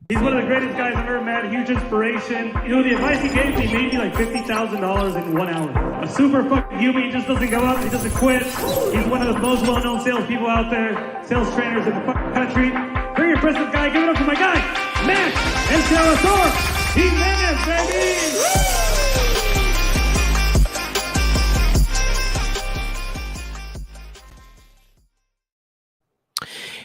He's one of the greatest guys I've ever met, huge inspiration. You know, the advice he gave me made me like $50,000 in 1 hour. A super fucking human, he just doesn't give up, he doesn't quit. He's one of the most well-known salespeople out there, sales trainers in the fucking country. Very impressive guy, give it up for my guy, Max Jimenez, baby!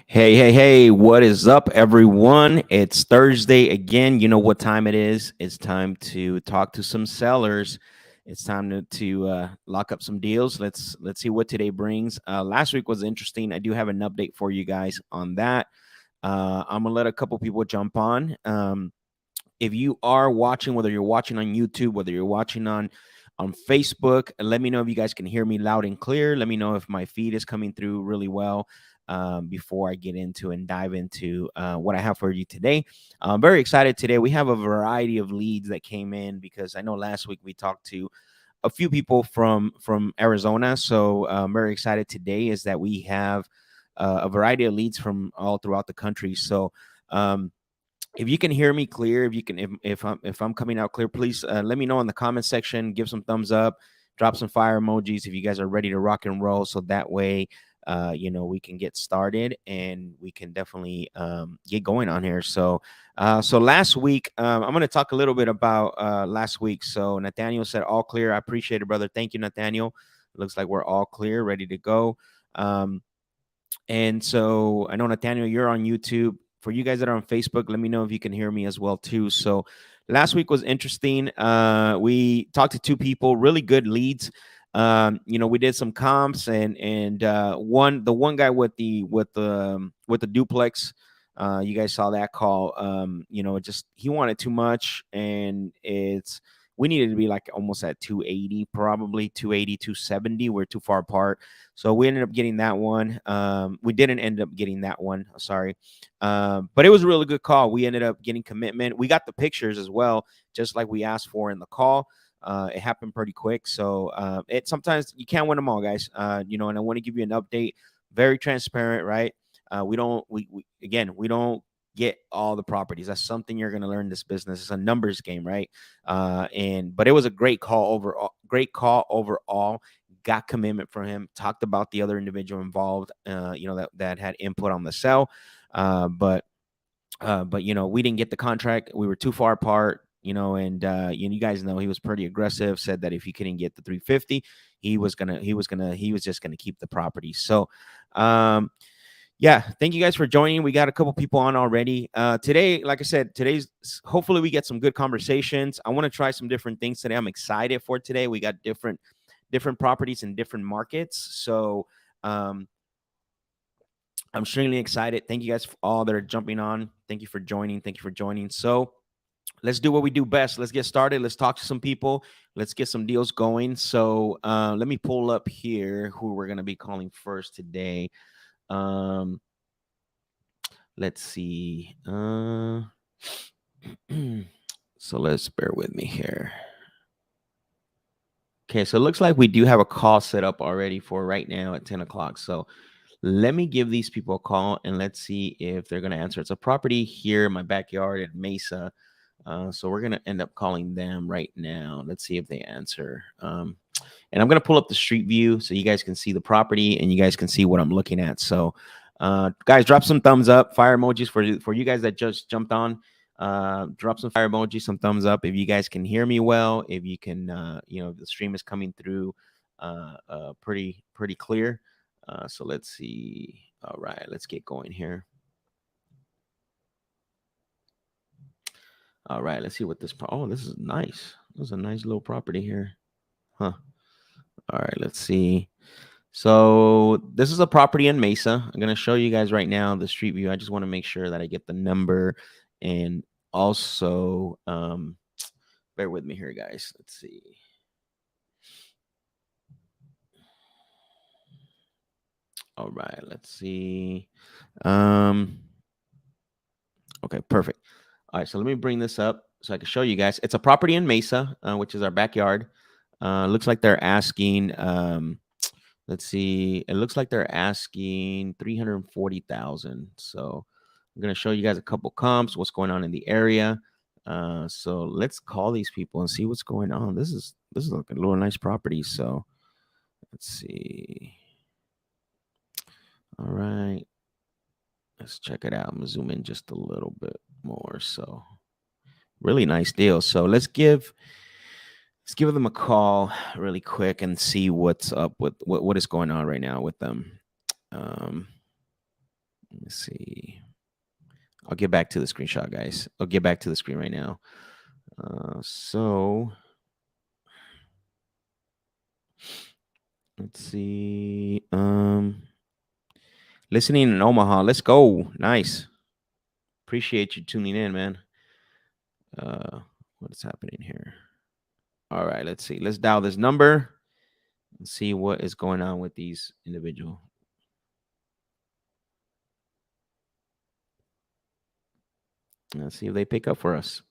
Hey, what is up, everyone? It's Thursday again. You know what time it is. It's time to talk to some sellers. It's time to lock up some deals. Let's see what today brings. Last week was interesting. I do have an update for you guys on that. I'm gonna let a couple people jump on. If you are watching, whether you're watching on YouTube, whether you're watching on Facebook, let me know if you guys can hear me loud and clear. Let me know if my feed is coming through really well. Before I get into and dive into what I have for you today. I'm very excited today. We have a variety of leads that came in because I know last week we talked to a few people from Arizona. So I'm very excited today is that we have a variety of leads from all throughout the country. So if you can hear me clear, if I'm coming out clear, please let me know in the comment section. Give some thumbs up, drop some fire emojis if you guys are ready to rock and roll. So that way, we can get started and we can definitely get going on here. So last week, I'm going to talk a little bit about last week. So Nathaniel said all clear. I appreciate it, brother. Thank you, Nathaniel. It looks like we're all clear, ready to go. And so I know, Nathaniel, you're on YouTube. For you guys that are on Facebook, let me know if you can hear me as well too. So last week was interesting. We talked to two people, really good leads. We did some comps and the one guy with the duplex. You guys saw that call. Just he wanted too much, and we needed to be like almost at 280, probably 280, 270. We're too far apart. So we ended up getting that one. We didn't end up getting that one. Sorry. But it was a really good call. We ended up getting commitment. We got the pictures as well, just like we asked for in the call. It happened pretty quick. So it sometimes you can't win them all, guys. And I want to give you an update. Very transparent, right? We don't get all the properties. That's something you're going to learn in this business. It's a numbers game, right? But it was a great call overall. Got commitment from him. Talked about the other individual involved, that had input on the sell. But we didn't get the contract. We were too far apart, and you guys know he was pretty aggressive, said that if he couldn't get the 350, he was just gonna keep the property. So, yeah, thank you guys for joining. We got a couple people on already. Today, like I said, hopefully we get some good conversations. I want to try some different things today. I'm excited for today. We got different properties in different markets. So, I'm extremely excited. Thank you guys for all that are jumping on. Thank you for joining. So let's do what we do best. Let's get started. Let's talk to some people. Let's get some deals going. So let me pull up here who we're going to be calling first today. Let's see. So let's bear with me here. Okay, so it looks like we do have a call set up already for right now at 10 o'clock. So let me give these people a call and let's see if they're going to answer. It's a property here in my backyard at Mesa. So we're going to end up calling them right now. Let's see if they answer. And I'm going to pull up the street view so you guys can see the property and you guys can see what I'm looking at. So guys, drop some thumbs up, fire emojis for you guys that just jumped on. Drop some fire emojis, some thumbs up if you guys can hear me well, if you can, the stream is coming through pretty clear. So let's see. All right, let's get going here. All right, let's see what this. This is nice. This is a nice little property here. Huh. All right, let's see. So this is a property in Mesa. I'm going to show you guys right now the street view. I just want to make sure that I get the number and also bear with me here, guys. Let's see. All right, let's see. Okay, perfect. All right, so let me bring this up so I can show you guys. It's a property in Mesa, which is our backyard. Looks like they're asking, let's see. It looks like they're asking $340,000. So I'm going to show you guys a couple comps, what's going on in the area. So let's call these people and see what's going on. This is like a little nice property. So let's see. All right. Let's check it out. I'm going to zoom in just a little bit more. So really nice deal. So let's give them a call really quick and see what's up with what is going on right now with them. Let's see. I'll get back to the screenshot, guys. I'll get back to the screen right now. So let's see. Listening in Omaha. Let's go. Nice. Appreciate you tuning in, man. What is happening here? All right, let's see. Let's dial this number and see what is going on with these individuals. Let's see if they pick up for us.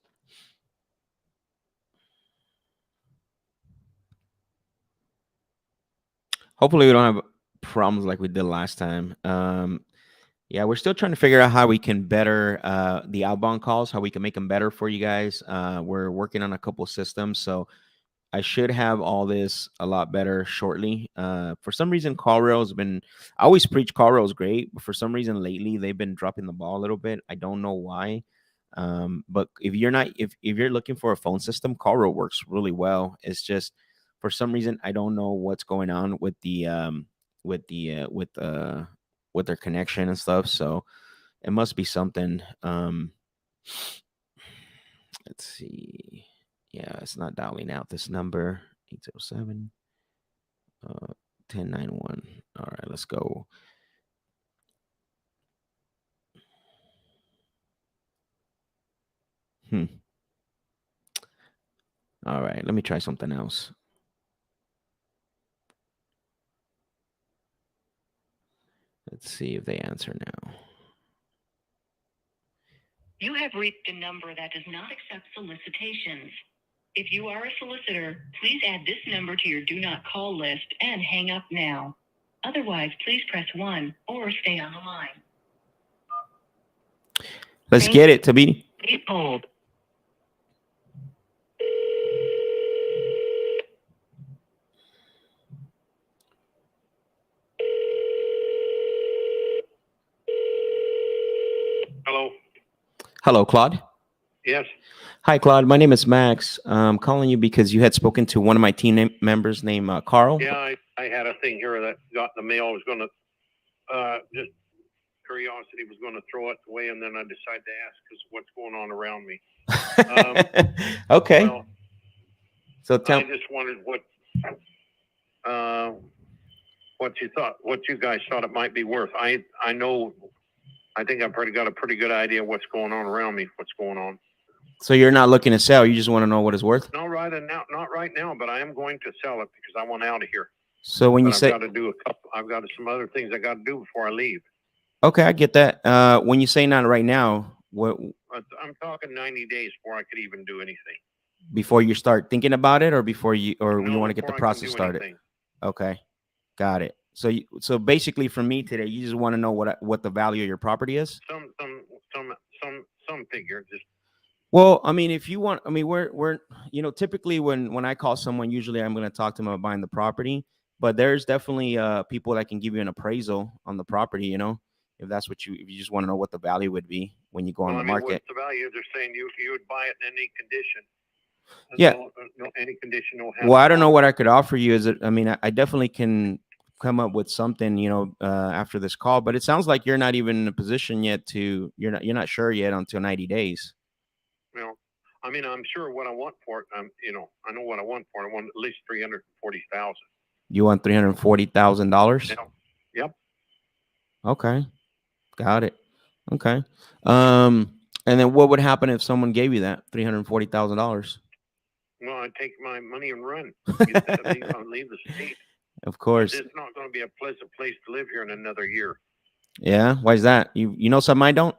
Hopefully we don't have problems like we did last time. Yeah, we're still trying to figure out how we can better the outbound calls, how we can make them better for you guys. We're working on a couple systems, so I should have all this a lot better shortly. For some reason, call rail has been. I always preach call rail is great, but for some reason lately they've been dropping the ball a little bit. I don't know why. But if you're looking for a phone system, call rail works really well. It's just for some reason I don't know what's going on with with their connection and stuff. So it must be something. Let's see. Yeah, it's not dialing out this number 807 1091. All right, let's go. All right, let me try something else. Let's see if they answer now. You have reached a number that does not accept solicitations. If you are a solicitor, please add this number to your do not call list and hang up now. Otherwise, please press 1 or stay on the line. Let's get it, Tabini. Please hold. Hello. Hello, Claude. Yes. Hi, Claude. My name is Max. I'm calling you because you had spoken to one of my team members named Carl. Yeah, I had a thing here that got in the mail. I was going to, just curiosity, was going to throw it away, and then I decided to ask because what's going on around me. Okay. Well, So I just wondered what you thought, what you guys thought it might be worth. I think I've already got a pretty good idea what's going on around me, what's going on. So you're not looking to sell. You just want to know what it's worth? No, not right now, but I am going to sell it because I want out of here. So when you say I've got some other things I got to do before I leave. Okay, I get that. When you say not right now, what? I'm talking 90 days before I could even do anything. Before you start thinking about it, or before you want to get the before I can process do started? anything. Okay, got it. So basically, for me today, you just want to know what the value of your property is. Some figure. Just Well, I mean, if you want, I mean, we're typically when I call someone, usually I'm going to talk to them about buying the property. But there's definitely people that can give you an appraisal on the property. If that's if you just want to know what the value would be when you go on the market. What's the value? They're saying you would buy it in any condition. Yeah. No, any condition. Well, I don't know what I could offer you. I definitely can come up with something, after this call. But it sounds like you're not even in a position yet you're not sure yet until 90 days. Well, I mean, I'm sure what I want for it. I know what I want for it. I want at least $340,000. You want $340,000? Yep. Okay, got it. Okay. And then what would happen if someone gave you that $340,000? Well, I'd take my money and run. Leave the state. Of course. It's not going to be a pleasant place to live here in another year. Yeah. Why is that? You know something I don't?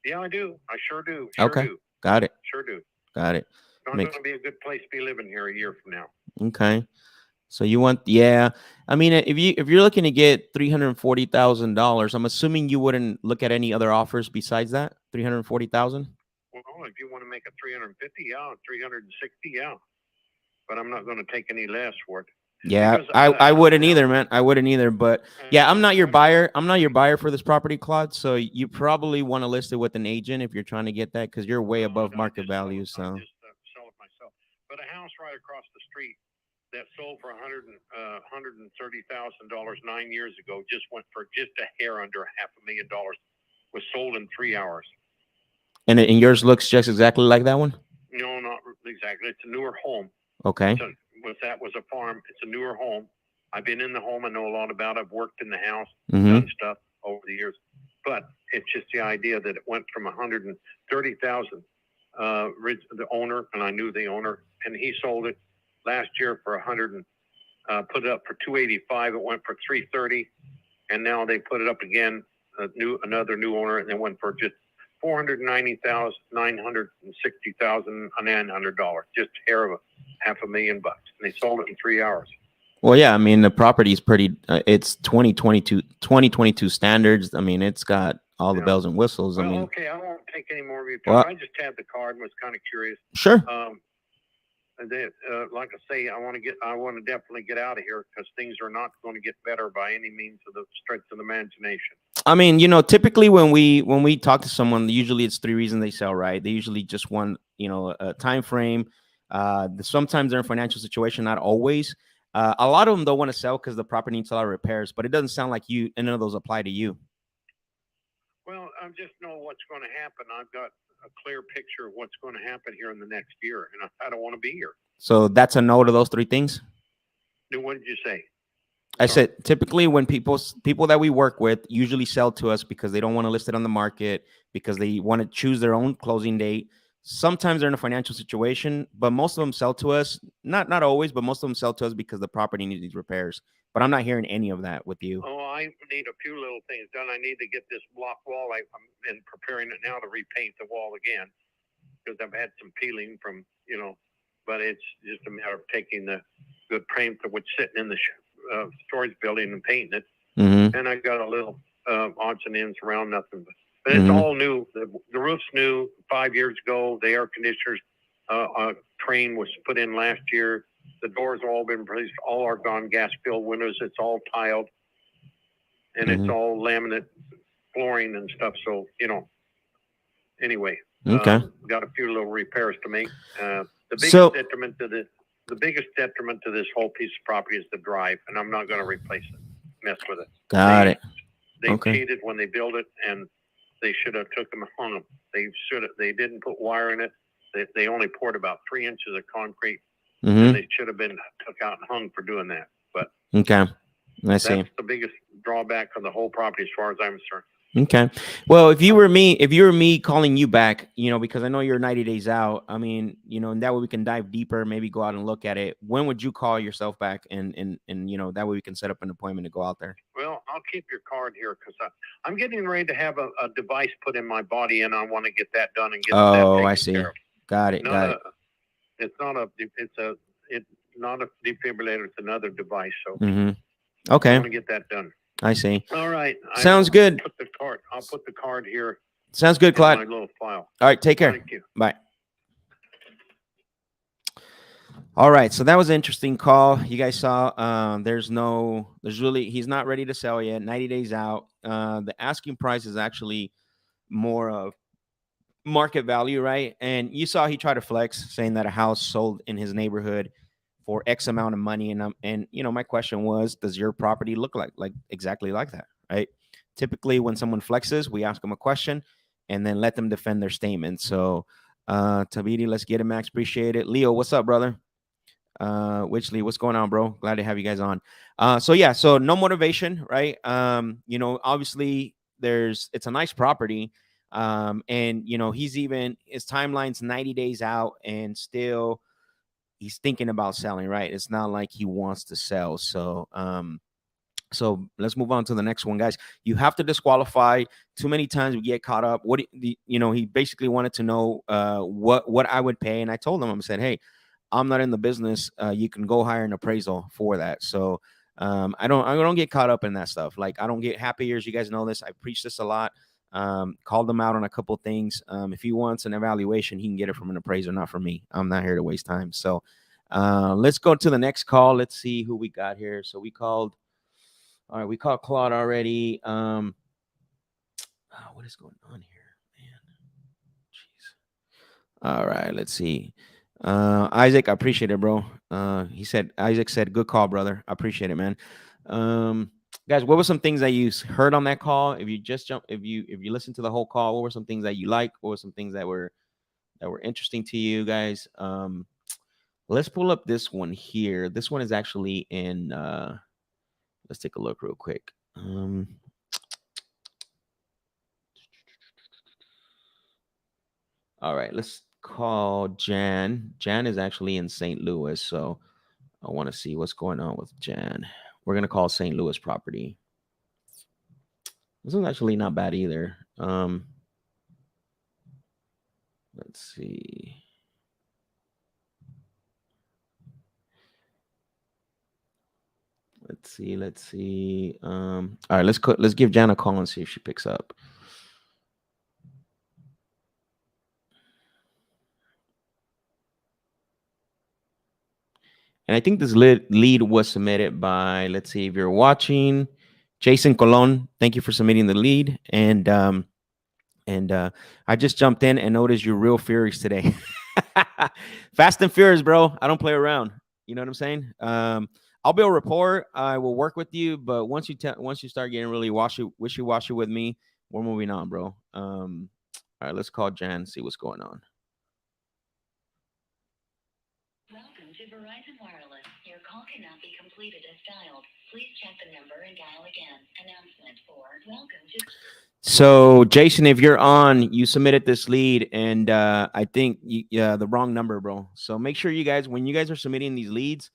Yeah, I do. I sure do. Okay. Got it. Sure do. Got it. It's not going to be a good place to be living here a year from now. Okay. So you want, yeah. I mean, if you're looking to get $340,000, I'm assuming you wouldn't look at any other offers besides that 340,000. Well, if you want to make it 350, yeah, 360, yeah. But I'm not going to take any less for it. Yeah, Because, I wouldn't now- either, man. I wouldn't either. But yeah, I'm not your buyer. I'm not your buyer for this property, Claude. So you probably want to list it with an agent if you're trying to get that because you're way above market value. So I just sell it myself. But a house right across the street that sold for $130,000 9 years ago just went for just a hair under $500,000. Was sold in 3 hours. and yours looks just exactly like that one. No, not exactly. It's a newer home. Okay. So that was a farm. It's a newer home. I've been in the home. I know a lot about it. I've worked in the house, done stuff over the years. But it's just the idea that it went from 130,000. The owner, and I knew the owner, and he sold it last year for 100 and put it up for 285. It went for 330, and now they put it up again. Another new owner, and they went for just $490,960,900. Just a hair of $500,000, and they sold it in 3 hours. Well, yeah, I mean the property is pretty. It's 2022 standards. I mean, it's got all the bells and whistles. Well, I mean, okay, I won't take any more of your time. I just had the card and was kind of curious. Sure. And then, like I say, I want to definitely get out of here because things are not going to get better by any means of the stretch of the imagination. I mean, typically when we talk to someone, usually it's 3 reasons they sell, right? They usually just want, a time frame. Sometimes they're in financial situation, not always. A lot of them don't want to sell because the property needs a lot of repairs, but it doesn't sound like none of those apply to you. Well, I just know what's going to happen. I've got a clear picture of what's going to happen here in the next year, and I don't want to be here. So that's a no to those 3 things? What did you say? I said typically when people that we work with usually sell to us because they don't want to list it on the market, because they want to choose their own closing date. Sometimes they're in a financial situation, but most of them sell to us. Not always, but most of them sell to us because the property needs repairs. But I'm not hearing any of that with you. Oh, I need a few little things done. I need to get this block wall. I'm preparing it now to repaint the wall again because I've had some peeling from, but it's just a matter of taking the good paint that was sitting in the storage building and painting it. And I got a little odds and ends around nothing, but it's all new. The roof's new 5 years ago. The air conditioners train was put in last year. The doors all been replaced, all argon gas filled windows. It's all tiled, and it's all laminate flooring and stuff. So anyway, got a few little repairs to make. The biggest detriment to this whole piece of property is the drive, and I'm not going to replace it. Mess with it. Got it. They cheated when they built it, and they should have took them and hung them. They didn't put wire in it. They only poured about 3 inches of concrete. And they should have been took out and hung for doing that. But I see. That's the biggest drawback of the whole property as far as I'm concerned. Okay. Well, if you were me calling you back, because I know you're 90 days out. I mean, and that way we can dive deeper, maybe go out and look at it. When would you call yourself back? And that way we can set up an appointment to go out there. Well, I'll keep your card here because I'm getting ready to have a device put in my body, and I want to get that done and get that taken I see. care of. Got it. It's not a defibrillator. It's another device. So okay, I want to get that done. I see. All right. Sounds good. I'll put the card here. Sounds good, Clyde. My little file. All right. Take care. Thank you. Bye. All right. So that was an interesting call. You guys saw, he's not ready to sell yet. 90 days out. The asking price is actually more of market value, right? And you saw he tried to flex, saying that a house sold in his neighborhood for X amount of money. And my question was, does your property look like exactly like that, right? Typically, when someone flexes, we ask them a question and then let them defend their statement. So, Tabidi, let's get it, Max. Appreciate it. Leo, what's up, brother? Witchley, what's going on, bro? Glad to have you guys on. So no motivation, right? Obviously it's a nice property. And his timeline's 90 days out and still he's thinking about selling, right? It's not like he wants to sell. So let's move on to the next one, guys. You have to disqualify. Too many times we get caught up. He basically wanted to know what I would pay. And I told him, I said, hey, I'm not in the business, you can go hire an appraisal for that. So I don't get caught up in that stuff. Like I don't get happy years. You guys know this. I preach this a lot. Called them out on a couple things. If he wants an evaluation, he can get it from an appraiser, not from me. I'm not here to waste time. So let's go to the next call. Let's see who we got here. So we called Claude already. What is going on here, man? Jeez. All right, let's see. Isaac, I appreciate it, bro. Isaac said, good call, brother. I appreciate it, man. Guys, what were some things that you heard on that call? If you listened to the whole call, what were some things that you liked? What were some things that were interesting to you guys? Let's pull up this one here. This one is actually in let's take a look real quick. All right, let's call Jan. Jan is actually in St. Louis, so I want to see what's going on with Jan. We're going to call St. Louis property. This one's actually not bad either. Let's see. Let's see. All right, let's give Jan a call and see if she picks up. And I think this lead was submitted by, let's see if you're watching, Jason Colon. Thank you for submitting the lead. And I just jumped in and noticed you're real furious today. Fast and furious, bro. I don't play around. You know what I'm saying? I'll be a report. I will work with you, but once you start getting really wishy-washy with me, we're moving on, bro. All right, let's call Jan, see what's going on. Welcome to Verizon Wireless. Your call cannot be completed as dialed. Please check the number and dial again. Announcement for welcome to. So, Jason, if you're on, you submitted this lead, and I think the wrong number, bro. So make sure you guys, when you guys are submitting these leads,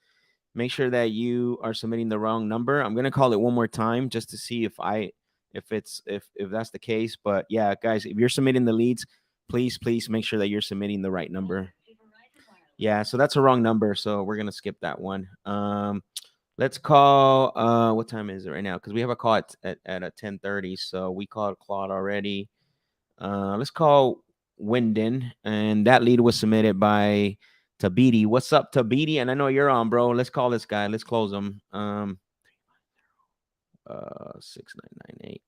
make sure that you are submitting the wrong number. I'm gonna call it one more time just to see if that's the case. But yeah, guys, if you're submitting the leads, please make sure that you're submitting the right number. Yeah, so that's a wrong number, so we're gonna skip that one. Let's call. What time is it right now? Because we have a call at 10:30. So we called Claude already. Let's call Wyndon, and that lead was submitted by Tabidi. What's up, Tabidi? And I know you're on, bro. Let's call this guy. Let's close him. 6998.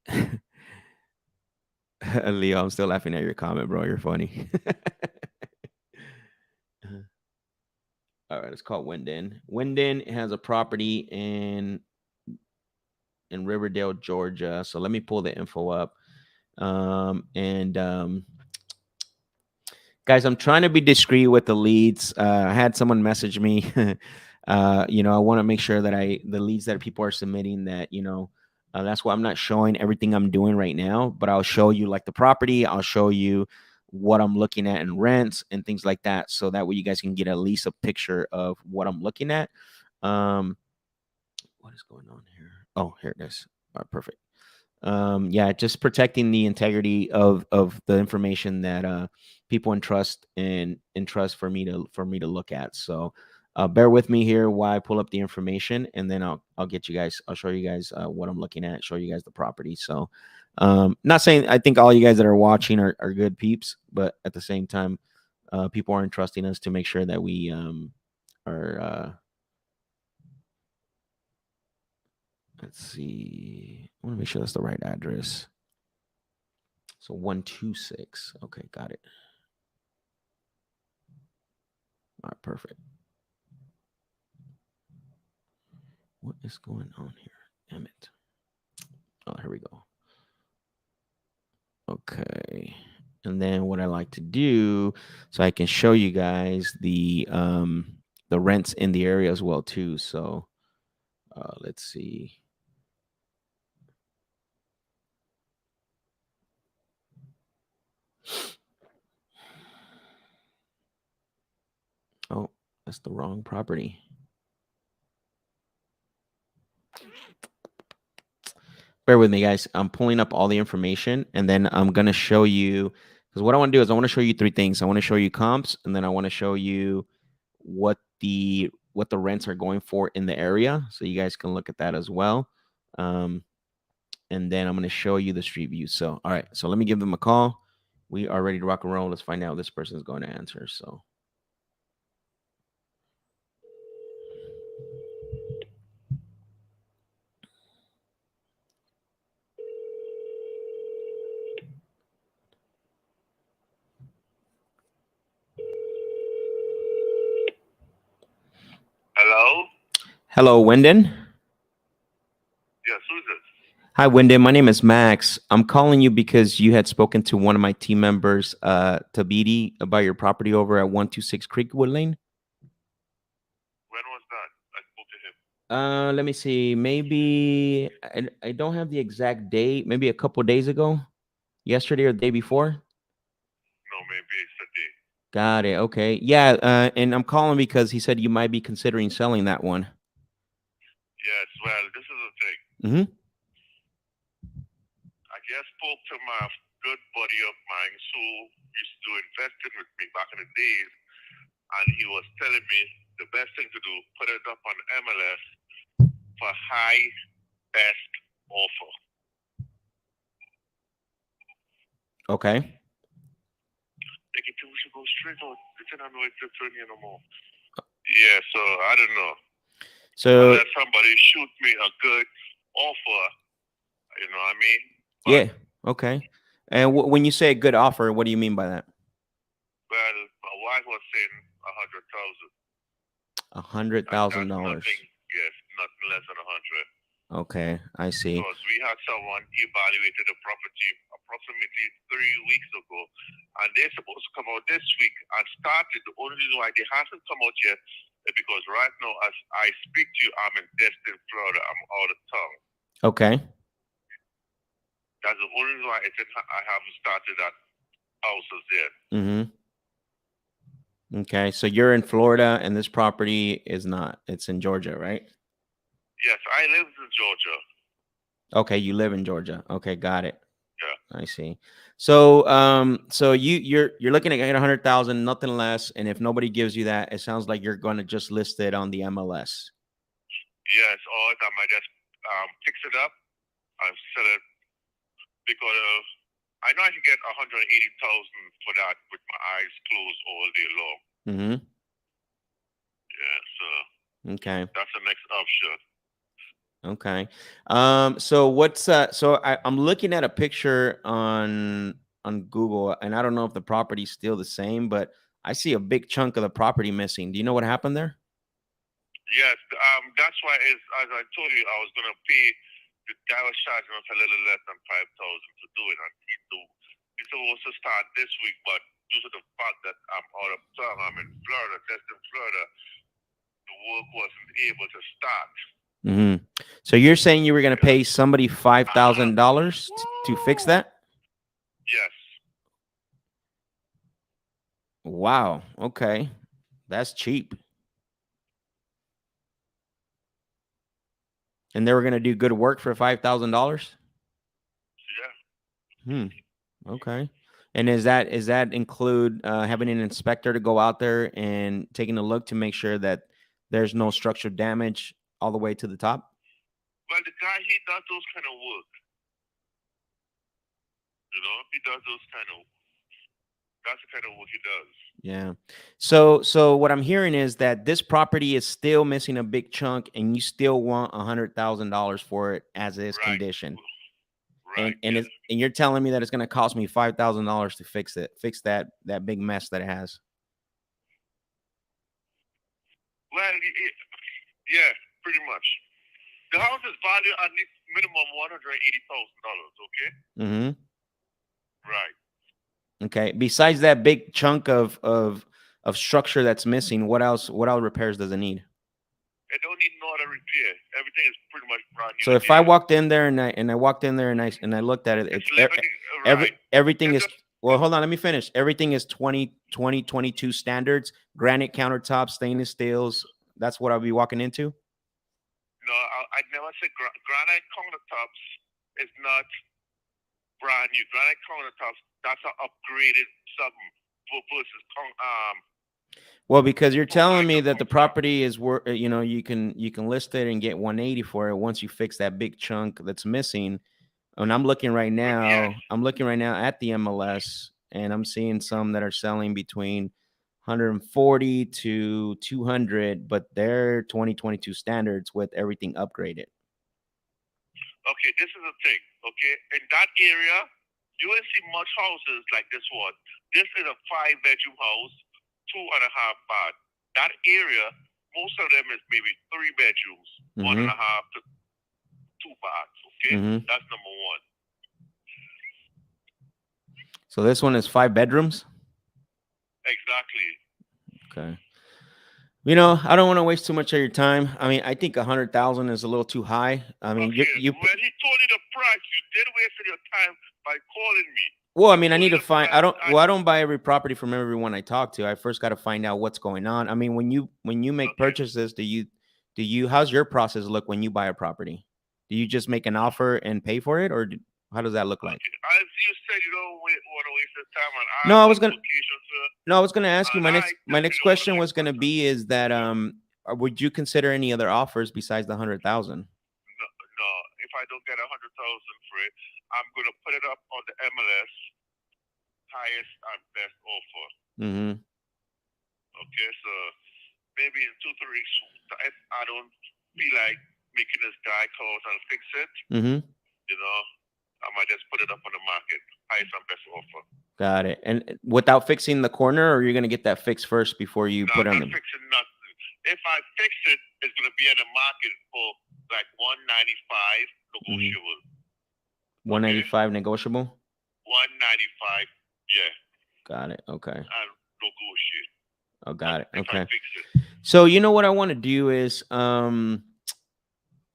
Leo, I'm still laughing at your comment, bro. You're funny. All right, let's call Wyndon. Wyndon has a property in Riverdale, Georgia. So let me pull the info up. Guys, I'm trying to be discreet with the leads. I had someone message me. I want to make sure that the leads that people are submitting, that that's why I'm not showing everything I'm doing right now. But I'll show you like the property. I'll show you what I'm looking at in rents and things like that, so that way you guys can get at least a picture of what I'm looking at. What is going on here? Oh, here it is. All right, perfect. Yeah, just protecting the integrity of the information that people entrust for me to look at. So bear with me here while I pull up the information, and then I'll show you guys what I'm looking at, show you guys the property. So not saying I think all you guys that are watching are good peeps, but at the same time, people are entrusting us to make sure that we are let's see. I want to make sure that's the right address. So 126. Okay, got it. All right, perfect. What is going on here? Damn it. Oh, here we go. Okay. And then what I like to do, so I can show you guys the rents in the area as well too. So let's see. Oh, that's the wrong property. Bear with me, guys. I'm pulling up all the information, and then I'm going to show you, because what I want to do is I want to show you three things. I want to show you comps, and then I want to show you what the rents are going for in the area, so you guys can look at that as well. And then I'm going to show you the street view. So, all right, so let me give them a call. We are ready to rock and roll. Let's find out if this person is going to answer. So. Hello? Hello, Wyndon. Yes, who's this? Hi, Wyndon. My name is Max. I'm calling you because you had spoken to one of my team members, Tabidi, about your property over at 126 Creekwood Lane. When was that? I spoke to him. Let me see. Maybe I don't have the exact date. Maybe a couple days ago, yesterday or the day before. No, maybe it's a day. Got it. Okay. Yeah. And I'm calling because he said you might be considering selling that one. Yes, well, this is the thing. Mm-hmm. I just spoke to my good buddy of mine who used to investing with me back in the days, and he was telling me the best thing to do, put it up on MLS for high best offer. Okay. Like, if we should go straight out, it's not know it's attorney no more. Yeah, so I don't know. So Unless somebody shoot me a good offer, you know what I mean? But, yeah. Okay. And when you say a good offer, what do you mean by that? well, my wife was saying 100,000. $100,000. Nothing, yes, nothing less than 100. Okay, I see. Because we had someone evaluated the property approximately 3 weeks ago, and they're supposed to come out this week and started. The only reason why they hasn't come out yet is because right now, as I speak to you, I'm in Destin, Florida. I'm out of town. Okay. That's the only reason why I haven't started that houses yet. Mm-hmm. Okay, so you're in Florida, and this property is not. It's in Georgia, right? Yes, I live in Georgia. Okay, you live in Georgia. Okay, got it. Yeah. I see. So, so you're looking at 100,000, nothing less, and if nobody gives you that, it sounds like you're going to just list it on the MLS. Yes, or I might just fix it up and sell it because I know I can get 180,000 for that with my eyes closed all day long. Mm-hmm. Yeah, so Okay. that's the next option. Okay. So what's so I'm looking at a picture on Google, and I don't know if the property's still the same, but I see a big chunk of the property missing. Do you know what happened there? Yes, that's why as I told you, I was gonna pay. The guy was charging us a little less than 5,000 to do it, and he's supposed to start this week, but due to the fact that I'm out of town, I'm in Florida, Destin, Florida, the work wasn't able to start. Mm-hmm. So you're saying you were going to pay somebody $5,000 to fix that? Yes. Wow. Okay, that's cheap. And they were going to do good work for $5,000? Yeah. Okay. And is that include having an inspector to go out there and taking a look to make sure that there's no structural damage all the way to the top? Well, the guy, he does those kind of work. You know, he does those kind of. That's the kind of work he does. Yeah. So what I'm hearing is that this property is still missing a big chunk, and you still want $100,000 for it as is condition. Right. And you're telling me that it's going to cost me $5,000 to fix that big mess that it has. Well, yeah, pretty much. The house is valued at least minimum $180,000. Okay. Mm-hmm. Right. Okay. Besides that big chunk of structure that's missing, what else repairs does it need? It don't need no other repair. Everything is pretty much brand new. So if I walked in there and I walked in there and I looked at it, everything is well, hold on, let me finish. Everything is 2022 standards, granite countertops, stainless steels. That's what I'll be walking into. No, I never said granite countertops is not brand new. Granite countertops, that's an upgraded something versus Well, because you're So I telling me just that the want that. property is worth, you can list it and get 180 for it once you fix that big chunk that's missing. And I'm looking right Yes. now. I'm looking right now at the MLS, and I'm seeing some that are selling between 140 to 200, but they're 2022 standards with everything upgraded. Okay, this is the thing. Okay, in that area, you will see much houses like this one. This is a 5-bedroom house, 2.5 bath. That area, most of them is maybe 3 bedrooms, one and Mm-hmm. a half to 2 baths. Okay, Mm-hmm. that's number one. So this one is 5 bedrooms. Exactly. Okay. I don't want to waste too much of your time. I mean, I think 100,000 is a little too high. I mean, Okay, you when he told you the price, you did waste your time by calling me. well, I He mean, I told need you to the find. price, and I don't buy every property from everyone I talk to. I first got to find out what's going on. I mean, when you make okay. purchases, how's your process look when you buy a property? Do you just make an offer and pay for it, or how does that look like? Okay. As you said, you don't want to waste your time, and I No, have I a was gonna location, sir, no, I was gonna ask you. and My I next definitely don't want to question was waste my gonna time. be is that Yeah. would you consider any other offers besides the 100,000? No, no. If I don't get 100,000 for it, I'm gonna put it up on the MLS highest and best offer. Mm-hmm. Okay, so maybe in 2 3 weeks, if I don't feel like making this guy call and fix it, Mm-hmm. I might just put it up on the market, highest and best offer. Got it. And without fixing the corner, or you're gonna get that fixed first before you No, put I'm on not the fixing nothing. If I fix it, it's gonna be in the market for like 195 negotiable. 195 negotiable? 195, yeah, Got it. Okay. and negotiate. Oh, got it. If I Okay. fix it. So what I want to do is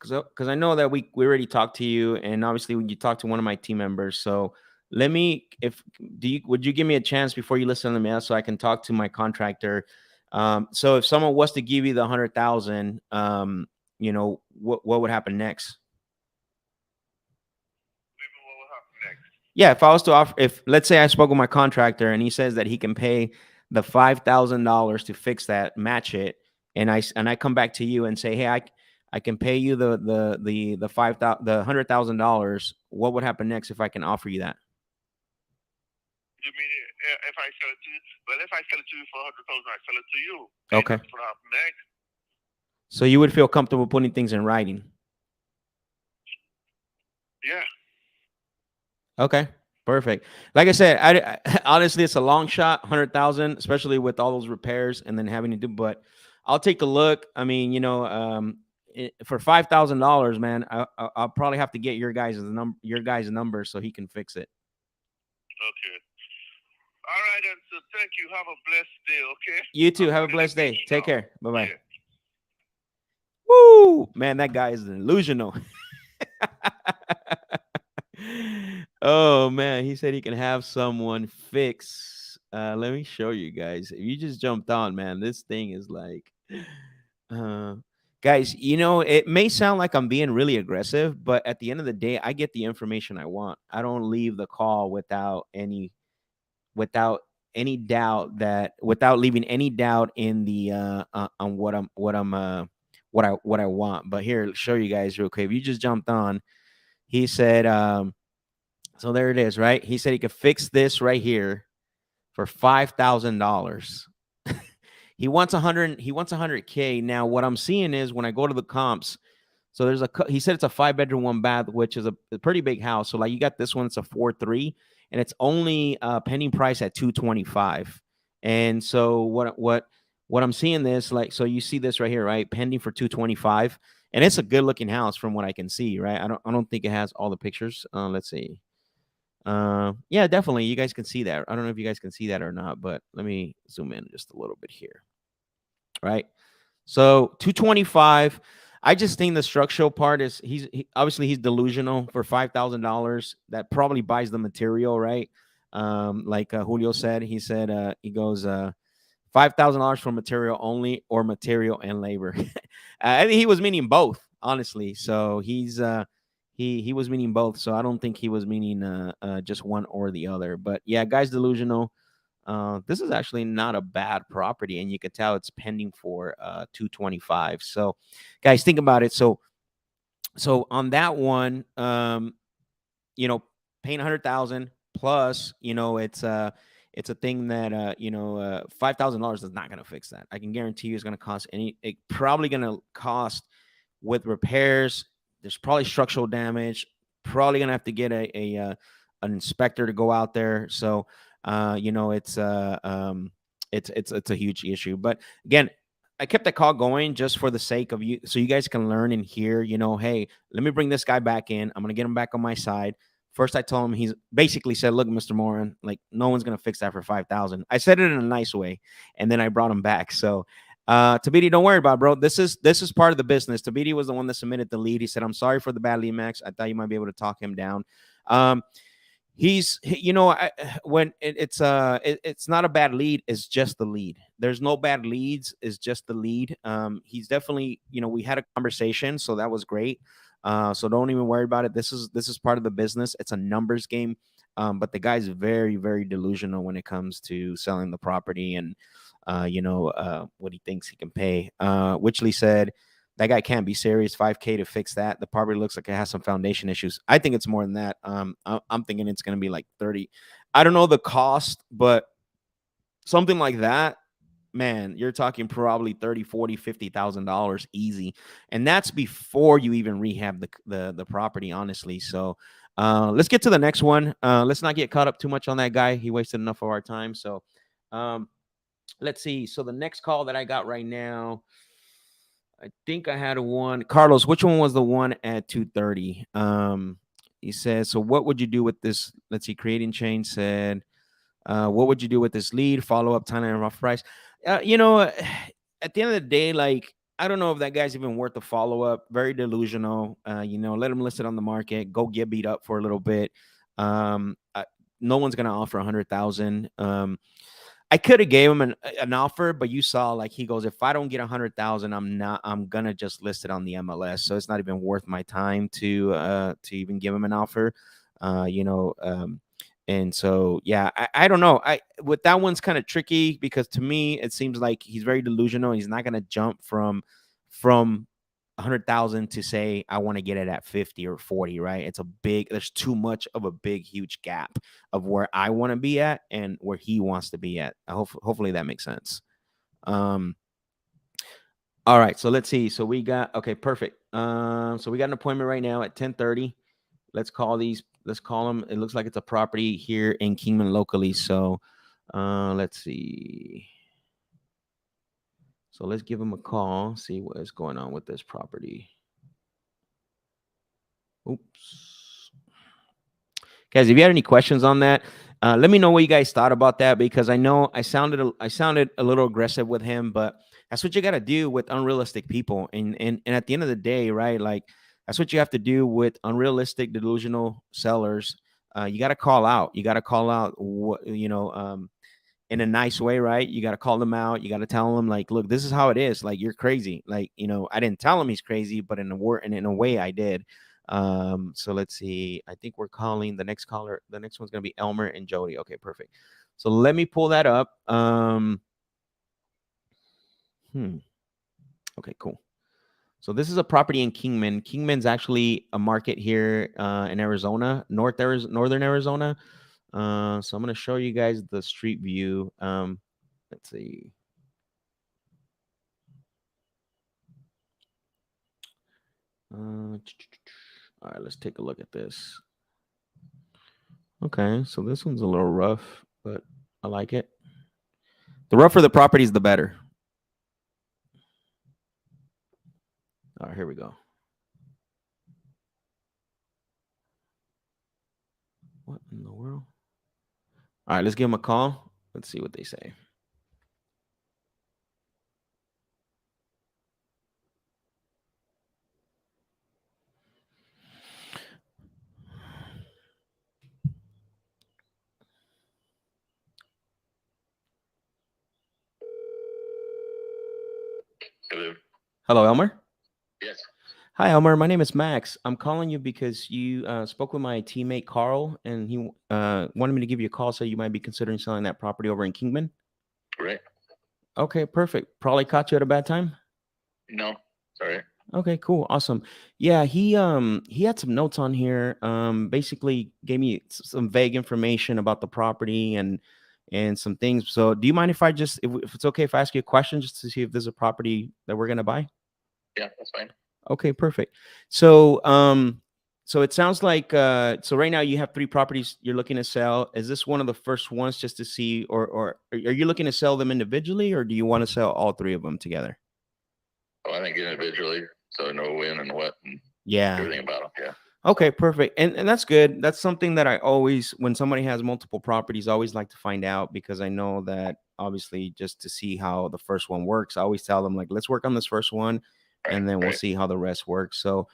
because I know that we already talked to you, and obviously when you talked to one of my team members. So let me if do you would you give me a chance before you listen to the mail so I can talk to my contractor? So if someone was to give you the 100,000, what would happen next? Maybe what will happen next? Yeah, if I was to offer, if let's say I spoke with my contractor and he says that he can pay the $5,000 to fix that, match it, and I come back to you and say, hey, I can pay you the 5,000 the $100,000. What would happen next if I can offer you that? You mean if I sell it to you? Well, if I sell it to you for 100,000, I sell it to you. Okay. That's what happens next. So you would feel comfortable putting things in writing. Yeah. Okay, perfect. Like I said, I honestly, it's a long shot, 100,000, especially with all those repairs and then having to do. But I'll take a look. I mean, for $5,000, man, I'll probably have to get your guys' number so he can fix it. Okay. All right, then. So thank you. Have a blessed day. Okay. You too. I'm Have a going to blessed the day. beach Take now. care. Bye bye. Yeah. Woo, man, that guy is delusional. Oh man, he said he can have someone fix. Let me show you guys. If you just jumped on, man, this thing is like, uh, guys. It may sound like I'm being really aggressive, but at the end of the day, I get the information I want. I don't leave the call without leaving any doubt in the on what I want. But here, show you guys real quick. If you just jumped on, he said, so there it is, right? He said he could fix this right here for $5,000. He wants 100. He wants 100K. Now, what I'm seeing is when I go to the comps. So he said it's a 5-bedroom, 1 bath, which is a pretty big house. So like you got this one, it's a 4.3, and it's only pending price at 225. And so what I'm seeing this like, so you see this right here, right? Pending for 225, and it's a good looking house from what I can see, right? I don't think it has all the pictures. Let's see. Yeah, definitely. You guys can see that. I don't know if you guys can see that or not, but let me zoom in just a little bit here. Right. So 225. I just think the structural part is obviously he's delusional for $5,000. That probably buys the material, right? Like Julio said, he said he goes $5,000 for material only or material and labor. I think he was meaning both, honestly. So he was meaning both. So I don't think he was meaning just one or the other. But yeah, guy's delusional. This is actually not a bad property, and you can tell it's pending for 225. So, guys, think about it. So on that one, you know, paying 100,000 plus, it's a thing that $5,000 is not going to fix that. I can guarantee you, it's going to cost it probably going to cost with repairs. There's probably structural damage. Probably going to have to get an inspector to go out there. So, it's a huge issue. But again, I kept that call going just for the sake of you, so you guys can learn and hear. Hey, let me bring this guy back in. I'm gonna get him back on my side. First, I told him, he's basically said, "Look, Mr. Moran, like no one's gonna fix that for 5,000." I said it in a nice way, and then I brought him back. So, Tabidi, don't worry about it, bro. This is part of the business. Tabidi was the one that submitted the lead. He said, "I'm sorry for the bad lead, Max. I thought you might be able to talk him down." When it's not a bad lead, it's just the lead. There's no bad leads, it's just the lead. He's definitely, we had a conversation, so that was great. So don't even worry about it. This is part of the business. It's a numbers game. But the guy's very, very delusional when it comes to selling the property and what he thinks he can pay. Witchley said that guy can't be serious. 5K to fix that. The property looks like it has some foundation issues. I think it's more than that. I'm thinking it's going to be like 30. I don't know the cost, but something like that, man, you're talking probably 30, 40, $50,000 easy. And that's before you even rehab the property, honestly. So let's get to the next one. Let's not get caught up too much on that guy. He wasted enough of our time. So let's see. So the next call that I got right now, I think I had one. Carlos, which one was the one at 2:30? He says, so what would you do with this? Let's see. Creating Change said, what would you do with this lead? Follow up time and rough price. At the end of the day, like, I don't know if that guy's even worth the follow up. Very delusional. Let him list it on the market. Go get beat up for a little bit. No one's gonna offer 100,000. I could have gave him an offer, but you saw, like, he goes, if I don't get 100,000, I'm gonna just list it on the MLS. So it's not even worth my time to even give him an offer. And so, yeah, I don't know. With that one's kind of tricky because to me, it seems like he's very delusional. He's not gonna jump from 100,000 to say I want to get it at 50 or 40, right? There's too much of a big, huge gap of where I want to be at and where he wants to be at. Hopefully that makes sense. All right, so let's see. So we got, okay, perfect. So we got an appointment right now at 10:30. Let's call them. It looks like it's a property here in Kingman locally. So let's see. So let's give him a call, see what is going on with this property. Oops. Guys, if you had any questions on that, let me know what you guys thought about that, because I know I sounded a little aggressive with him, but that's what you got to do with unrealistic people. And at the end of the day, right? Like, that's what you have to do with unrealistic, delusional sellers. You got to call out. You got to call out in a nice way, right? You got to call them out. You got to tell them, like, look, this is how it is. Like, you're crazy. Like, I didn't tell him he's crazy, but in a way I did. So let's see. I think we're calling the next caller. The next one's going to be Elmer and Jody. Okay, perfect. So let me pull that up. Okay, cool. So this is a property in Kingman. Kingman's actually a market here in Arizona, northern Arizona. So I'm going to show you guys the street view. Let's see. All right, let's take a look at this. Okay, so this one's a little rough, but I like it. The rougher the property is, the better. All right, here we go. What in the world? All right, let's give them a call. Let's see what they say. Hello. Hello, Elmer. Yes. Hi, Elmer. My name is Max. I'm calling you because you spoke with my teammate Carl, and he wanted me to give you a call. So you might be considering selling that property over in Kingman. Right. Okay, perfect. Probably caught you at a bad time. No, sorry. Okay, cool, awesome. Yeah, he had some notes on here. Basically gave me some vague information about the property and some things. So, do you mind if I just if it's okay if I ask you a question just to see if there's a property that we're gonna buy? Yeah, that's fine. Okay, perfect. So, so it sounds like so right now you have 3 properties you're looking to sell. Is this one of the first ones just to see, or are you looking to sell them individually, or do you want to sell all 3 of them together? Oh, I think individually, so I know when and what and Yeah. everything about them. Yeah. Okay, perfect. And that's good. That's something that I always, when somebody has multiple properties, I always like to find out because I know that obviously just to see how the first one works, I always tell them like, let's work on this first one and then we'll Right. see how the rest works. So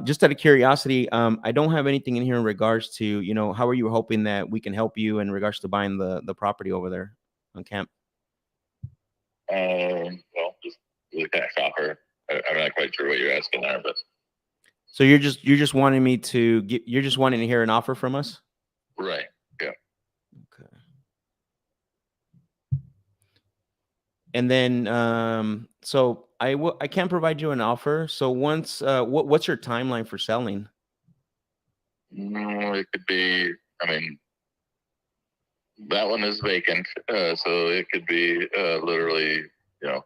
just out of curiosity, I don't have anything in here in regards to, you know, how are you hoping that we can help you in regards to buying the property over there on camp? Well, just the cash offer. I'm not quite sure what you're asking there, but So you're just wanting me to get, you're just wanting to hear an offer from us? right. Yeah. Okay. And then, so I can't provide you an offer. So once, what's your timeline for selling? It could be. I mean, that one is vacant, so it could be literally, you know,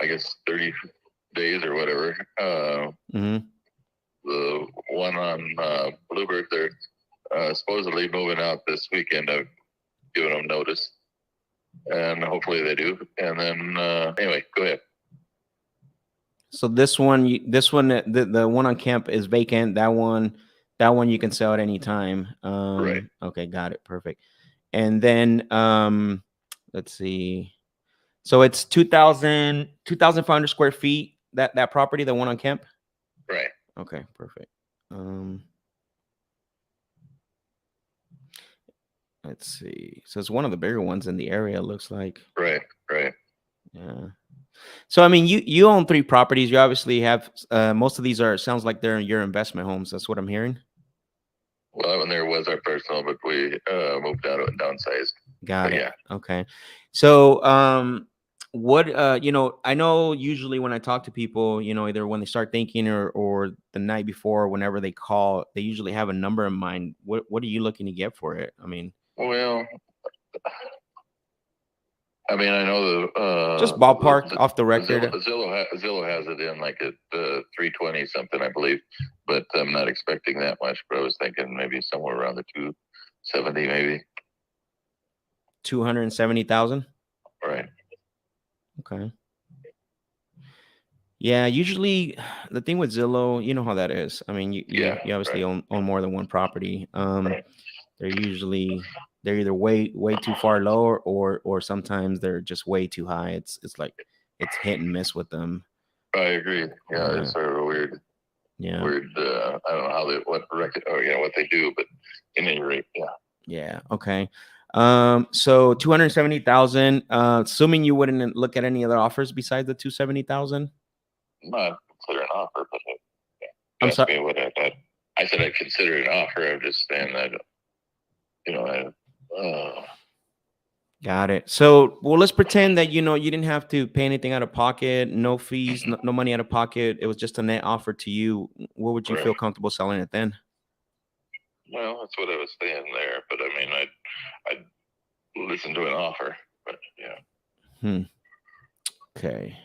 I guess 30 days or whatever. Mm-hmm. The one on Bluebird, they're supposedly moving out this weekend. I've given them notice, and hopefully they do. And then anyway, go ahead. So this one, the one on camp is vacant. That one you can sell at any time. Right. Okay, got it. Perfect. And then, let's see. So it's 2,500 square feet. That property, the one on camp. Right. Okay, perfect. Let's see. So it's one of the bigger ones in the area, it looks like. Right. Right. Yeah. So I mean, you own 3 properties. You obviously have most of these are, sounds like they're in your investment homes. That's what I'm hearing. Well, that one there was our personal, but we moved out and downsized. Got But it. yeah. Okay. So what you know, I know usually when I talk to people, you know, either when they start thinking or the night before, whenever they call, they usually have a number in mind. What are you looking to get for it? I mean, Well, I mean, I know just ballpark off the record. Zillow has it in like at 320 something, I believe, but I'm not expecting that much. But I was thinking maybe somewhere around the 270, maybe. 270,000. Right. Okay. Yeah, usually the thing with Zillow, you know how that is. I mean, you obviously own more than one property. Right. They're either way too far low or sometimes they're just way too high. It's like it's hit and miss with them. I agree. Yeah, it's sort of a weird. Yeah. Weird. I don't know how they what they do, but in any rate, yeah. Yeah. Okay. So 270,000. Assuming you wouldn't look at any other offers besides the 270,000. Not consider an offer, but I'm sorry. what I said I'd consider an offer. I'm just saying that, you know, Got it. So, well, let's pretend that, you know, you didn't have to pay anything out of pocket, no fees, no money out of pocket. It was just a net offer to you. What would you feel comfortable selling it then? Well, that's what I was saying there. But I mean, I'd listen to an offer. But yeah. Okay.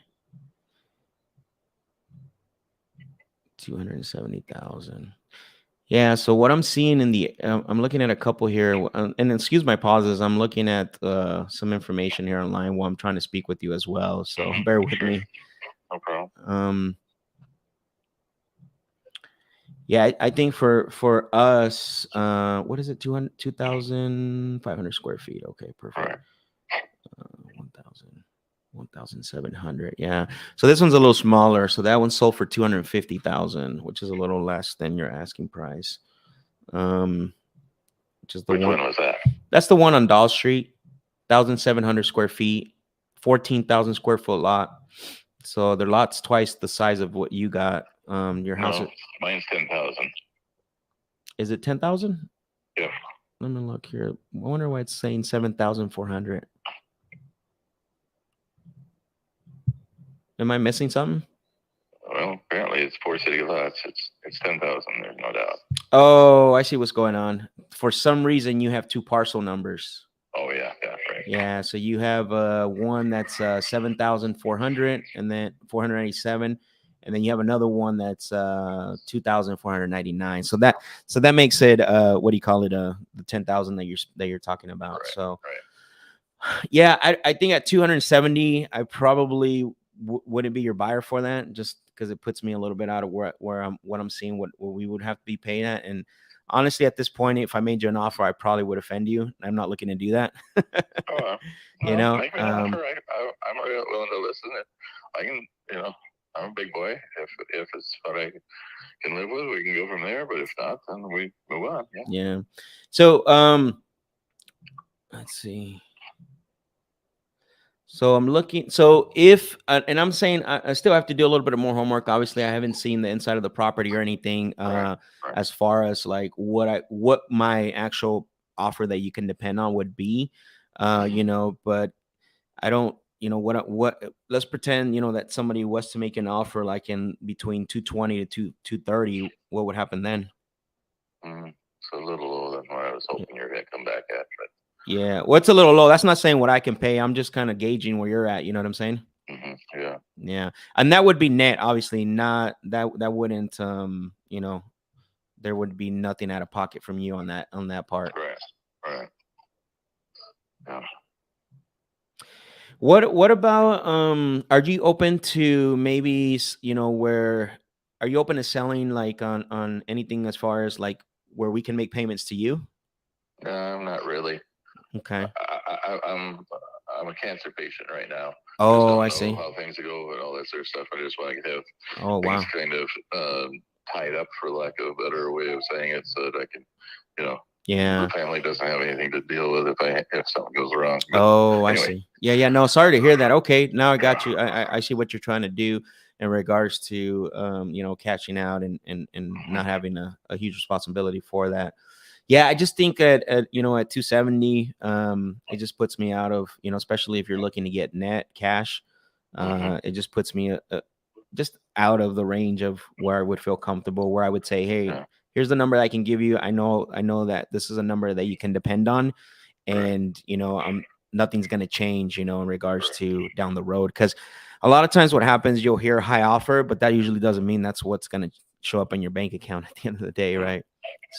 270,000. Yeah. So what I'm seeing in the, I'm looking at a couple here, and excuse my pauses. I'm looking at some information here online while I'm trying to speak with you as well. So bear with me. No problem. Yeah, I think for us, what is it? 2,500 square feet. Okay, perfect. Right. 1,700. Yeah. So this one's a little smaller. So that one sold for 250,000, which is a little less than your asking price. Which is the Which one was that? That's the one on Doll Street, 1,700 square feet, 14,000 square foot lot. So their lot's twice the size of what you got. Your house No, mine's 10,000. is it 10,000? Yeah. Let me look here. I wonder why it's saying 7,400. Am I missing something? Well, apparently it's 4 city lots. It's 10,000. There's no doubt. Oh, I see what's going on. For some reason, you have two parcel numbers. Oh yeah, right. Yeah, so you have one that's 7,400 and then 497, and then you have another one that's 2,499. So that makes it what do you call it? The 10,000 that you're talking about. Right, so right. yeah, I think at 270, I probably wouldn't be your buyer for that, just because it puts me a little bit out of where I'm seeing what we would have to be paying at. And honestly, at this point, if I made you an offer, I probably would offend you. I'm not looking to do that. You know, make me an offer. I'm willing to listen. I can, I'm a big boy. If it's what I can live with, we can go from there. But if not, then we move on. Yeah. So, let's see. So I'm looking. So if and I'm saying I still have to do a little bit of more homework. Obviously, I haven't seen the inside of the property or anything Right. as far as like what my actual offer that you can depend on would be. But I don't. What? Let's pretend that somebody was to make an offer like in between 220 to 230. What would happen then? It's a little lower than what I was hoping you're going to come back at, but. Yeah, well, it's a little low. That's not saying what I can pay. I'm just kind of gauging where you're at. You know what I'm saying? Yeah. Yeah, and that would be net, obviously. Not that wouldn't there would be nothing out of pocket from you on that part. Right. Yeah. What about are you open to maybe where are you open to selling like on anything as far as like where we can make payments to you? No, I'm not really. Okay. I'm a cancer patient right now. Oh, I just see. don't know how things go and all that sort of stuff. I just want to have things kind of tied up, for lack of a better way of saying it, so that I can, Yeah. the family doesn't have anything to deal with if something goes wrong. But anyway. I see. Yeah. No, sorry to hear that. Okay, now I got Yeah. you. I see what you're trying to do in regards to cashing out and not having a huge responsibility for that. Yeah, I just think at 270, it just puts me out of, especially if you're looking to get net cash, it just puts me just out of the range of where I would feel comfortable, where I would say, hey, here's the number I can give you. I know that this is a number that you can depend on, and nothing's gonna change, in regards to down the road. Because a lot of times what happens, you'll hear a high offer, but that usually doesn't mean that's what's gonna show up in your bank account at the end of the day, right?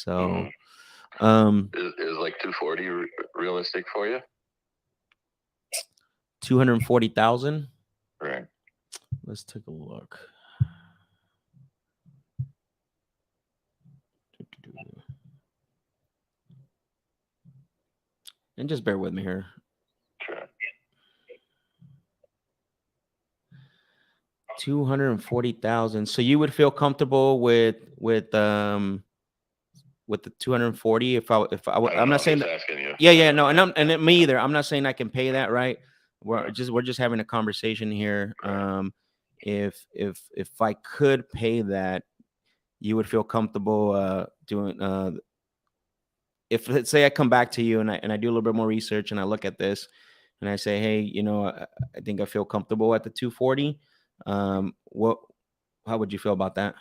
So. Is like 240 realistic for you? 240,000. Right. Let's take a look. And just bear with me here. Sure. 240,000. So you would feel comfortable with the 240 if I'm not saying that. Asking you. Yeah, no, and me either. I'm not saying I can pay that, right? We're just having a conversation here. Right. If I could pay that, you would feel comfortable doing if, let's say, I come back to you and I do a little bit more research and I look at this and I say, hey, I think I feel comfortable at the 240. How would you feel about that?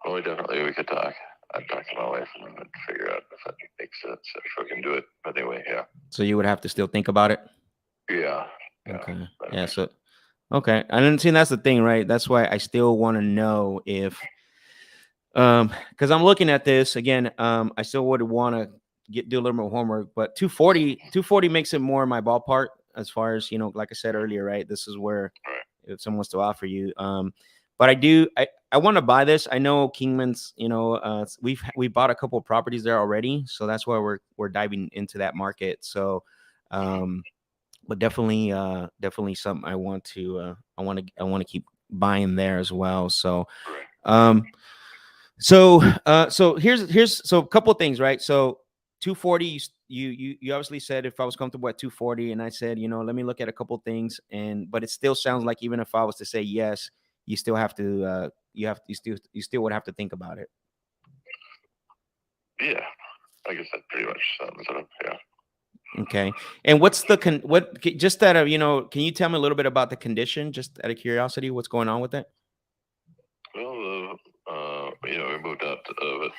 Well, we could talk. I'd talk to my wife and figure out if that makes sense, if we can do it. But anyway, yeah. So you would have to still think about it? Yeah. Okay. Yeah. So, okay. I didn't see that's the thing, right? That's why I still want to know if, because I'm looking at this again. I still would want to do a little more homework, but 240 makes it more in my ballpark as far as, like I said earlier, right? This is where if someone wants to offer you, but I want to buy this. I know Kingman's, we bought a couple of properties there already, so that's why we're diving into that market. So, but definitely something I want to keep buying there as well. So, so here's a couple of things, right? So 240, you obviously said if I was comfortable at 240, and I said, let me look at a couple things, but it still sounds like even if I was to say yes, you still have to you still would have to think about it. Yeah, I guess that pretty much sums it up. Yeah. Okay. And what's the just out of, can you tell me a little bit about the condition, just out of curiosity, what's going on with it? Well, we moved out of it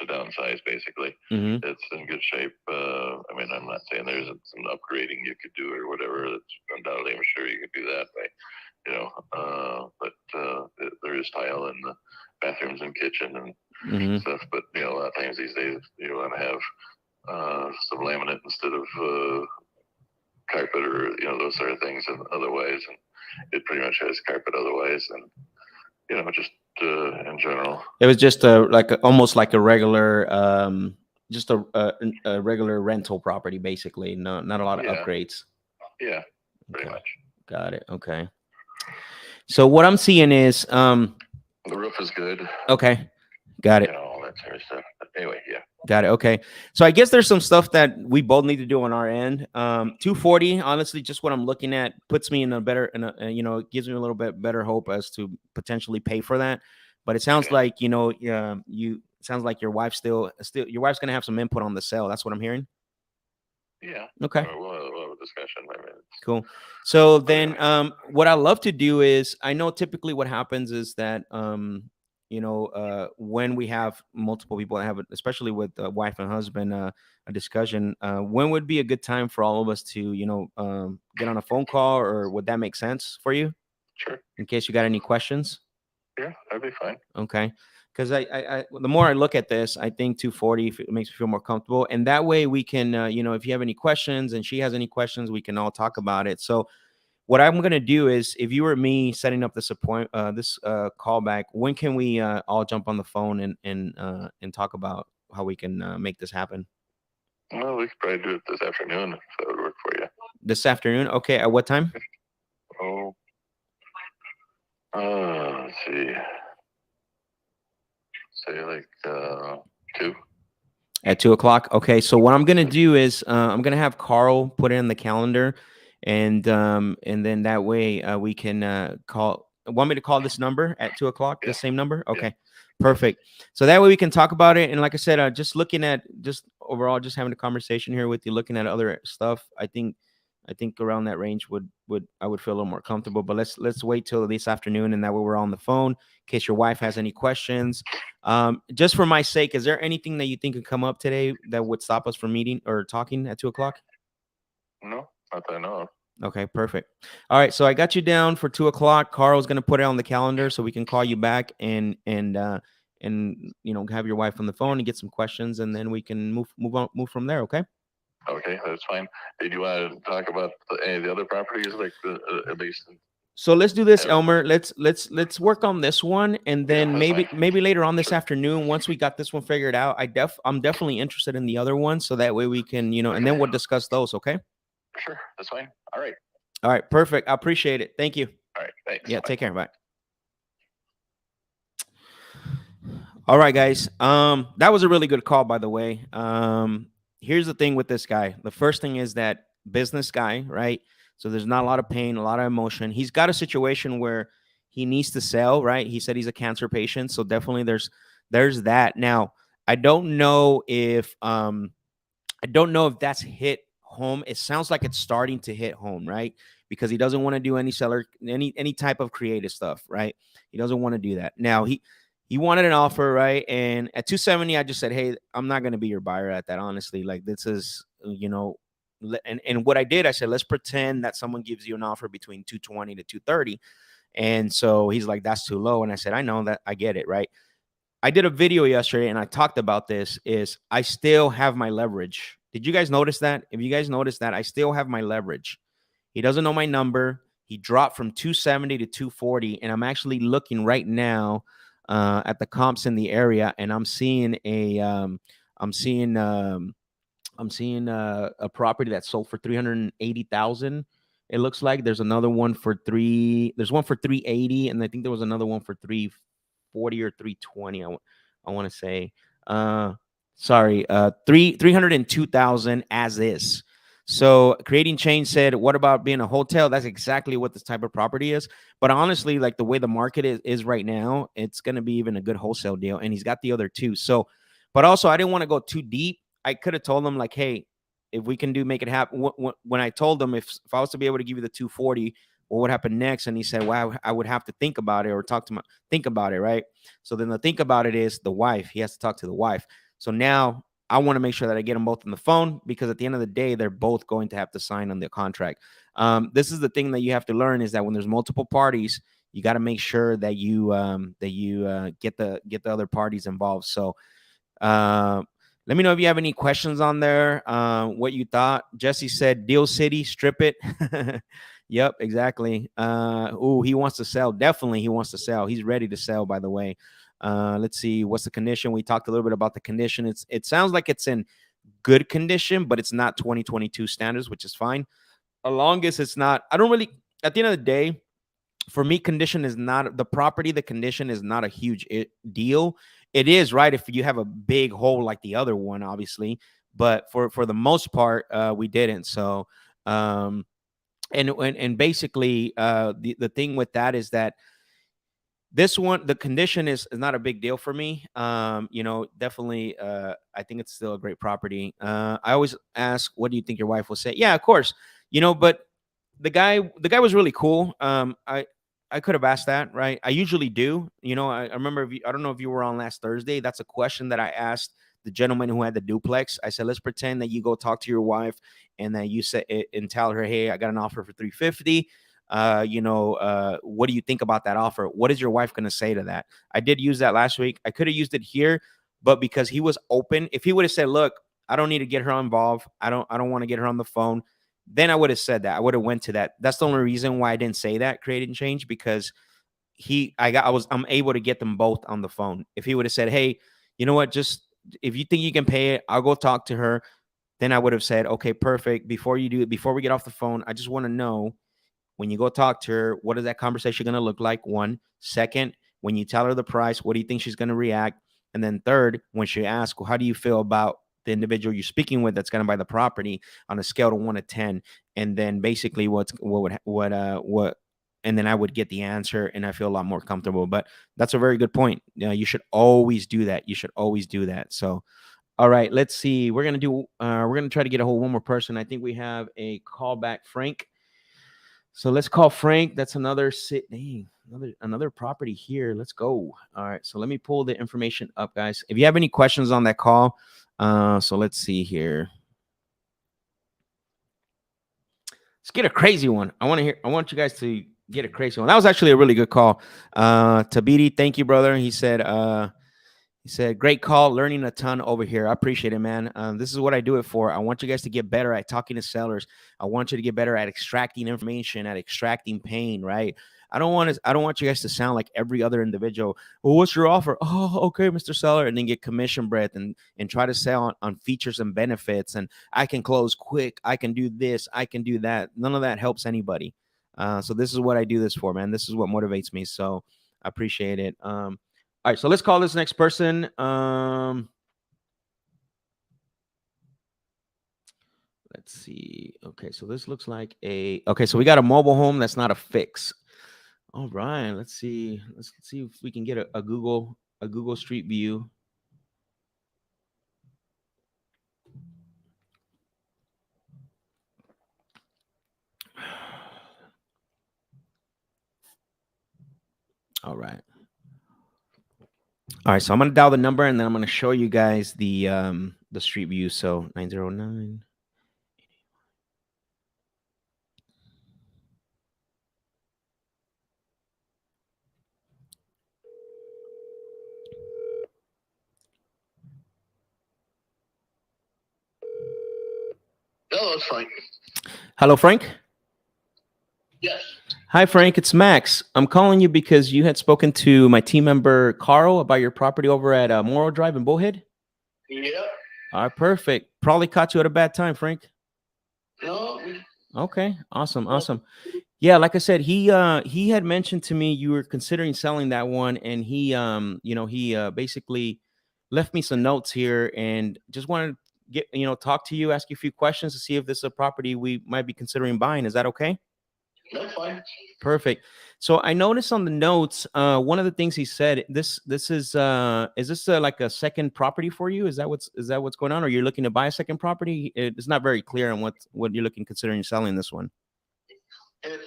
to downsize. Basically, Mm-hmm. it's in good shape. I mean, I'm not saying there's some upgrading you could do or whatever. That's undoubtedly, I'm sure you could do that. But there is tile in the bathrooms and kitchen and Mm-hmm. stuff. But a lot of times these days you want to have some laminate instead of carpet or those sort of things, and otherwise, and it pretty much has carpet otherwise, and just in general. It was just almost like a regular, just a regular rental property, basically. No, not a lot of upgrades. Yeah, pretty Okay. much. Got it. Okay. So what I'm seeing is, the roof is good. Okay. Got it. All that sort of stuff. But anyway, yeah. Got it. Okay. So I guess there's some stuff that we both need to do on our end. 240, honestly, just what I'm looking at puts me in a better, it gives me a little bit better hope as to potentially pay for that. But it sounds like, sounds like your wife's still your wife's going to have some input on the sale. That's what I'm hearing. Yeah. Okay. We'll have a discussion. I mean, Cool. So then, what I love to do is, I know typically what happens is that, when we have multiple people that have, especially with wife and husband, a discussion, when would be a good time for all of us to, get on a phone call, or would that make sense for you? Sure. In case you got any questions. Yeah, that'd be fine. Okay. Because I the more I look at this, I think 240 it makes me feel more comfortable, and that way we can, if you have any questions and she has any questions, we can all talk about it. So what I'm gonna do is, if you were me setting up this callback, when can we all jump on the phone and talk about how we can make this happen? Well, we could probably do it this afternoon if that would work for you. This afternoon? Okay. At what time? Oh, let's see. Say like 2. At 2:00. Okay. So what I'm gonna do is, I'm gonna have Carl put it in the calendar, and then that way we can call. Want me to call this number at 2:00? Yeah. The same number? Okay. Yeah. Perfect. So that way we can talk about it. And like I said, just looking at, just overall, just having a conversation here with you, looking at other stuff. I think around that range I would feel a little more comfortable. But let's wait till this afternoon, and that way we're on the phone in case your wife has any questions. Just for my sake, is there anything that you think could come up today that would stop us from meeting or talking at 2:00? No, not that I know of. Okay, perfect. All right, so I got you down for 2:00. Carl's gonna put it on the calendar so we can call you back and have your wife on the phone and get some questions, and then we can move from there. Okay. Okay, that's fine. Did you want to talk about any of the other properties, like at least? So let's do this, Elmer. Let's work on this one, and then that's maybe later on this afternoon, once we got this one figured out, I'm definitely interested in the other one, so that way we can, and then we'll discuss those. Okay. Sure, that's fine. All right. All right, perfect. I appreciate it. Thank you. All right, thanks. Yeah, Bye. take care. Bye. All right, guys. That was a really good call, by the way. Here's the thing with this guy. The first thing is that business guy, right? So there's not a lot of pain, a lot of emotion. He's got a situation where he needs to sell, right? He said he's a cancer patient, so definitely there's that. Now, I don't know if that's hit home. It sounds like it's starting to hit home, right? Because he doesn't want to do any type of creative stuff, right? He doesn't want to do that. Now, he wanted an offer, right? And at 270, I just said, hey, I'm not going to be your buyer at that, honestly. Like, this is, and what I did, I said, let's pretend that someone gives you an offer between 220 to 230. And so he's like, that's too low. And I said, I know that, I get it, right? I did a video yesterday and I talked about this, is I still have my leverage. Did you guys notice that? If you guys noticed that, I still have my leverage. He doesn't know my number. He dropped from 270 to 240. And I'm actually looking right now at the comps in the area, and I'm seeing a property that sold for 380,000. It looks like there's another one for there's one for 380, and I think there was another one for 340 or 320. I want to say. Sorry, 302,000 as is. So Creating Change said, what about being a hotel? That's exactly what this type of property is. But honestly, like the way the market is right now, it's going to be even a good wholesale deal. And he's got the other two. So, but also I didn't want to go too deep. I could have told him like, hey, if we can make it happen. When I told him if I was to be able to give you the 240, what would happen next? And he said, well, I would have to think about it or think about it. Right. So then the think about it is the wife. He has to talk to the wife. So now I want to make sure that I get them both on the phone, because at the end of the day, they're both going to have to sign on the contract. This is the thing that you have to learn, is that when there's multiple parties, you got to make sure that you get the other parties involved. So let me know if you have any questions on there. What you thought. Jesse said, Deal City, strip it. Yep, exactly. He wants to sell. Definitely, he wants to sell. He's ready to sell, by the way. Let's see, what's the condition? We talked a little bit about the condition. It sounds like it's in good condition, but it's not 2022 standards, which is fine. As long as it's not, I don't really, at the end of the day, for me, condition is not the property. The condition is not a huge deal. It is, right, if you have a big hole like the other one, obviously, but for the most part, we didn't. So, and basically, the thing with that is that this one, the condition is not a big deal for me. Definitely, I think it's still a great property. I always ask, what do you think your wife will say? Yeah, of course. But the guy was really cool. I could have asked that, right? I usually do. I remember, I don't know if you were on last Thursday. That's a question that I asked the gentleman who had the duplex. I said, let's pretend that you go talk to your wife and that you say and tell her, hey, I got an offer for 350. What do you think about that offer? What is your wife going to say to that? I did use that last week. I could have used it here, but because he was open, if he would have said, look, I don't need to get her involved, I don't want to get her on the phone, then I would have said that. I would have went to that. That's the only reason why I didn't say that, Creating Change, because I'm able to get them both on the phone. If he would have said, hey, you know what, just if you think you can pay it, I'll go talk to her, then I would have said, okay, perfect. Before we get off the phone, I just want to know, when you go talk to her, what is that conversation going to look like? One. Second, when you tell her the price, what do you think she's going to react? And then third, when she asks, well, how do you feel about the individual you're speaking with that's going to buy the property, on a scale of 1 to 10? And then basically and then I would get the answer, and I feel a lot more comfortable. But that's a very good point. You should always do that. So, all right, let's see. We're going to try to get a hold of one more person. I think we have a call back, Frank. So let's call Frank. That's another property here. Let's go. All right. So let me pull the information up, guys. If you have any questions on that call, so let's see here. Let's get a crazy one. I want you guys to get a crazy one. That was actually a really good call. Tabiti, thank you, brother. He said, great call, learning a ton over here. I appreciate it, man. This is what I do it for. I want you guys to get better at talking to sellers. I want you to get better at extracting information, at extracting pain, right? I don't want you guys to sound like every other individual. Well, what's your offer? Oh, okay, Mr. Seller. And then get commission breath and try to sell on features and benefits. And I can close quick. I can do this. I can do that. None of that helps anybody. So this is what I do this for, man. This is what motivates me. So I appreciate it. All right, so let's call this next person. Let's see. Okay, so this looks like so we got a mobile home that's not a fix. All right, let's see. Let's see if we can get a Google Street View. All right. All right, so I'm going to dial the number, and then I'm going to show you guys the street view. So 909. No, that's fine. Hello, Frank. Yes. Hi, Frank. It's Max. I'm calling you because you had spoken to my team member, Carl, about your property over at Morrow Drive in Bullhead. Yep. All right, perfect. Probably caught you at a bad time, Frank. No. Okay, awesome. Yeah, like I said, he had mentioned to me you were considering selling that one, and he basically left me some notes here, and just wanted to get talk to you, ask you a few questions to see if this is a property we might be considering buying. Is that okay? That's fine. Perfect. So I noticed on the notes, one of the things he said, this is this like a second property for you? Is that what's going on? Or you're looking to buy a second property? It's not very clear on what you're looking considering selling this one. It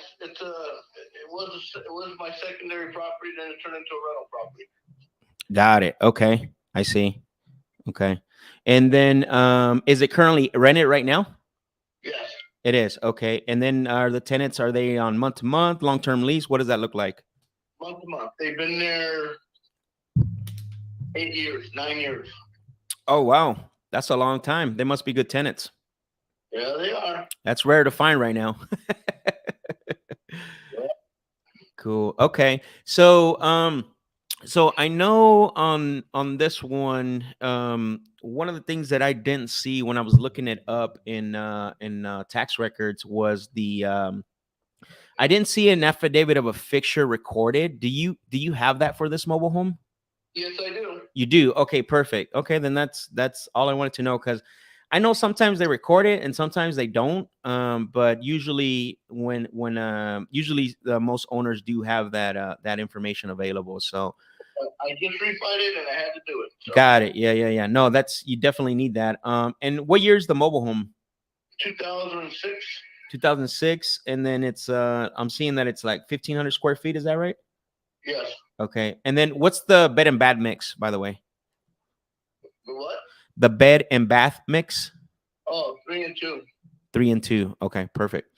was my secondary property, then it turned into a rental property. Got it. Okay, I see. Okay, and then is it currently rented right now? Yes. It is. Okay, and then are they on month to month, long term lease? What does that look like? Month to month. They've been there 8 years, 9 years. Oh wow, that's a long time. They must be good tenants. Yeah, they are. That's rare to find right now. Cool. Okay. So so I know on this one, one of the things that I didn't see when I was looking it up in tax records was the I didn't see an affidavit of a fixture recorded. Do you have that for this mobile home? Yes, I do. You do. Okay, perfect. Okay, then that's all I wanted to know, because I know sometimes they record it and sometimes they don't. But usually when usually most owners do have that information available. So I just refined it and I had to do it. So. got it. Yeah. No, you definitely need that. And what year is the mobile home? 2006. 2006, and then it's I'm seeing that it's like 1,500 square feet. Is that right? Yes. Okay. And then what's the bed and bath mix, by the way? The what? The bed and bath mix? Oh, 3 and 2. 3 and 2. Okay, perfect.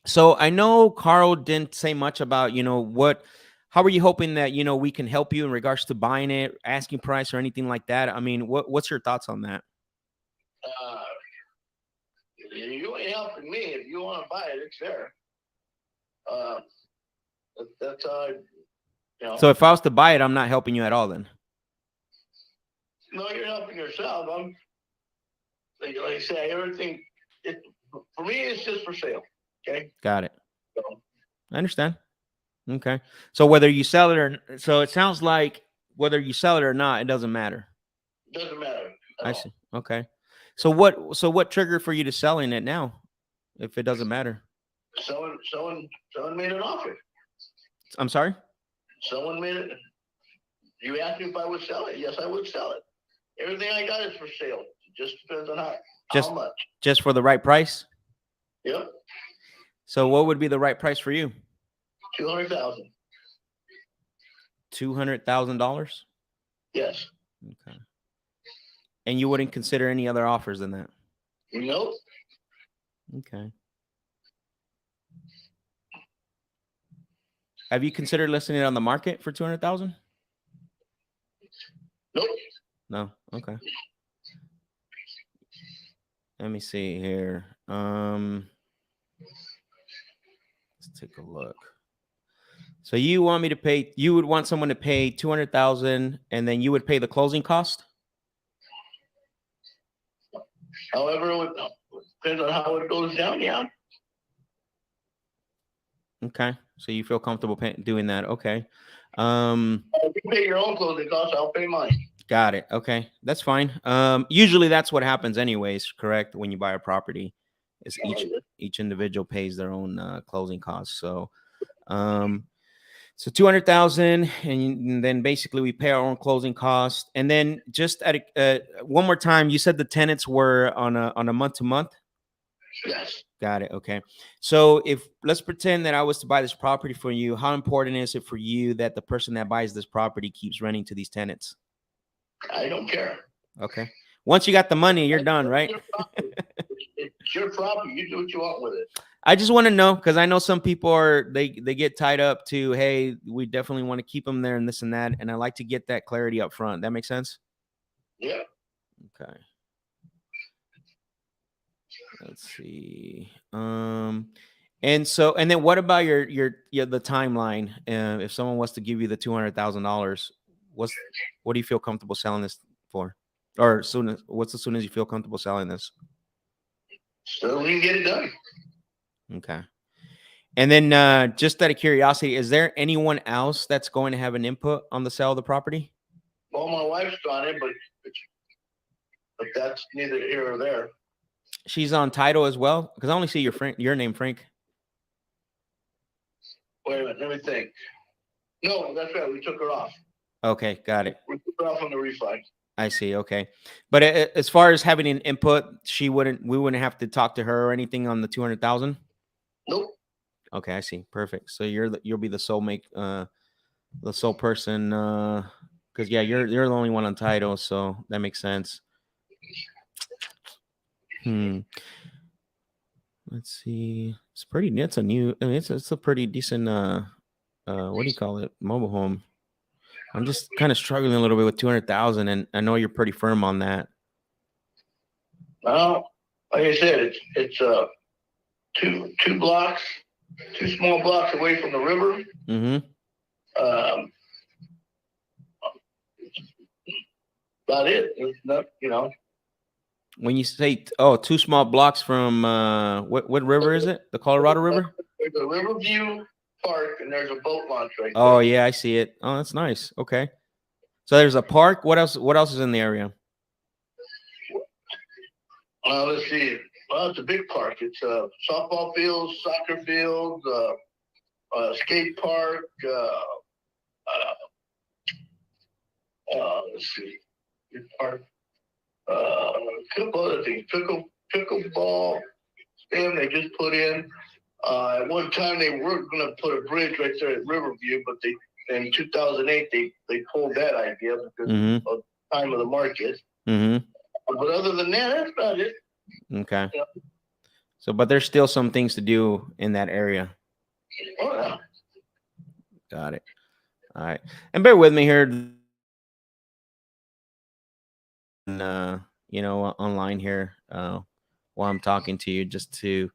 So I know Carl didn't say much about, how are you hoping that, we can help you in regards to buying it, asking price or anything like that? I mean, what's your thoughts on that? You ain't helping me. If you want to buy it, it's there. That's So if I was to buy it, I'm not helping you at all then? No, you're helping yourself. I'm like I say, everything. For me, it's just for sale. Okay. Got it. So, I understand. Okay. So whether you sell it so it sounds like whether you sell it or not, it doesn't matter. Doesn't matter. I see. Okay. So what triggered for you to selling it now, if it doesn't matter? Someone made an offer. I'm sorry? Someone made it. You asked me if I would sell it. Yes, I would sell it. Everything I got is for sale. It just depends on how much. Just for the right price? Yep. So what would be the right price for you? $200,000. $200,000? Yes. Okay. And you wouldn't consider any other offers than that? Nope. Okay. Have you considered listing it on the market for $200,000? Nope. No. Okay. Let me see here. Let's take a look. So you want me to pay? You would want someone to pay $200,000, and then you would pay the closing cost? However, it depends on how it goes down. Yeah. Okay. So you feel comfortable doing that? Okay. If you pay your own closing costs, I'll pay mine. Got it. Okay, that's fine. Usually that's what happens anyways, correct? When you buy a property, is each individual pays their own closing costs. So, so 200,000, and then basically we pay our own closing costs. And then just at one more time, you said the tenants were on a month to month. Yes. Got it. Okay. So let's pretend that I was to buy this property for you, how important is it for you that the person that buys this property keeps renting to these tenants? I don't care. Okay. Once you got the money, you're done, right? It's your property. You do what you want with it. I just want to know, because I know some people they get tied up to, hey, we definitely want to keep them there and this and that. And I like to get that clarity up front. That makes sense? Yeah. Okay. Let's see. And then what about your the timeline? If someone was to give you the $200,000, what do you feel comfortable selling this for? Or what's as soon as you feel comfortable selling this? So we can get it done. Okay. And then just out of curiosity, is there anyone else that's going to have an input on the sale of the property? Well, my wife's on it, but that's neither here or there. She's on title as well, because I only see your name, Frank. Wait a minute, let me think. No, that's right. We took her off. Okay, got it. We took her off on the refi. I see. Okay, but as far as having an input, we wouldn't have to talk to her or anything on the 200,000. Nope. Okay, I see. Perfect. So you'll be the sole the sole person, because yeah, you're the only one on title, so that makes sense. Let's see. It's pretty. It's a new. I mean, it's a pretty decent. What do you call it? Mobile home. I'm just kind of struggling a little bit with 200,000, and I know you're pretty firm on that. Well, like I said, it's two small blocks away from the river. Mm-hmm. About it. It's not, When you say, two small blocks from what river is it? The Colorado River? There's a Riverview Park and there's a boat launch right there. Oh yeah, I see it. Oh, that's nice. Okay. So there's a park. What else is in the area? Let's see. Well, it's a big park. It's softball fields, soccer fields, skate park. Let's see. Big park. A couple other things. Pickleball stand they just put in. At one time they were going to put a bridge right there at Riverview, but in 2008 they pulled that idea because of the time of the market. Mm-hmm. But other than that, that's about it. Okay. Yeah. So, but there's still some things to do in that area. Oh yeah. Got it. All right, and bear with me here. Online here while I'm talking to you, just to.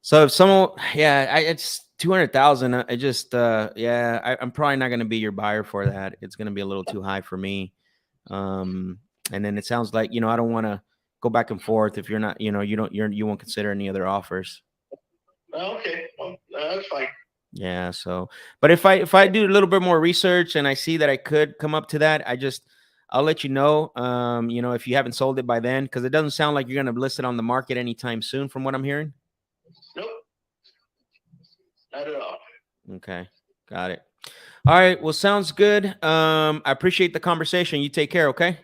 So if someone, it's 200,000. I just, I'm probably not going to be your buyer for that. It's going to be a little too high for me. And then it sounds like, I don't want to go back and forth if you're not, you won't consider any other offers. Okay, well, that's fine. Yeah. So, but if I do a little bit more research and I see that I could come up to that, I'll let you know. If you haven't sold it by then, because it doesn't sound like you're going to list it on the market anytime soon, from what I'm hearing. Nope. Not at all. Okay. Got it. All right. Well, sounds good. I appreciate the conversation. You take care. Okay,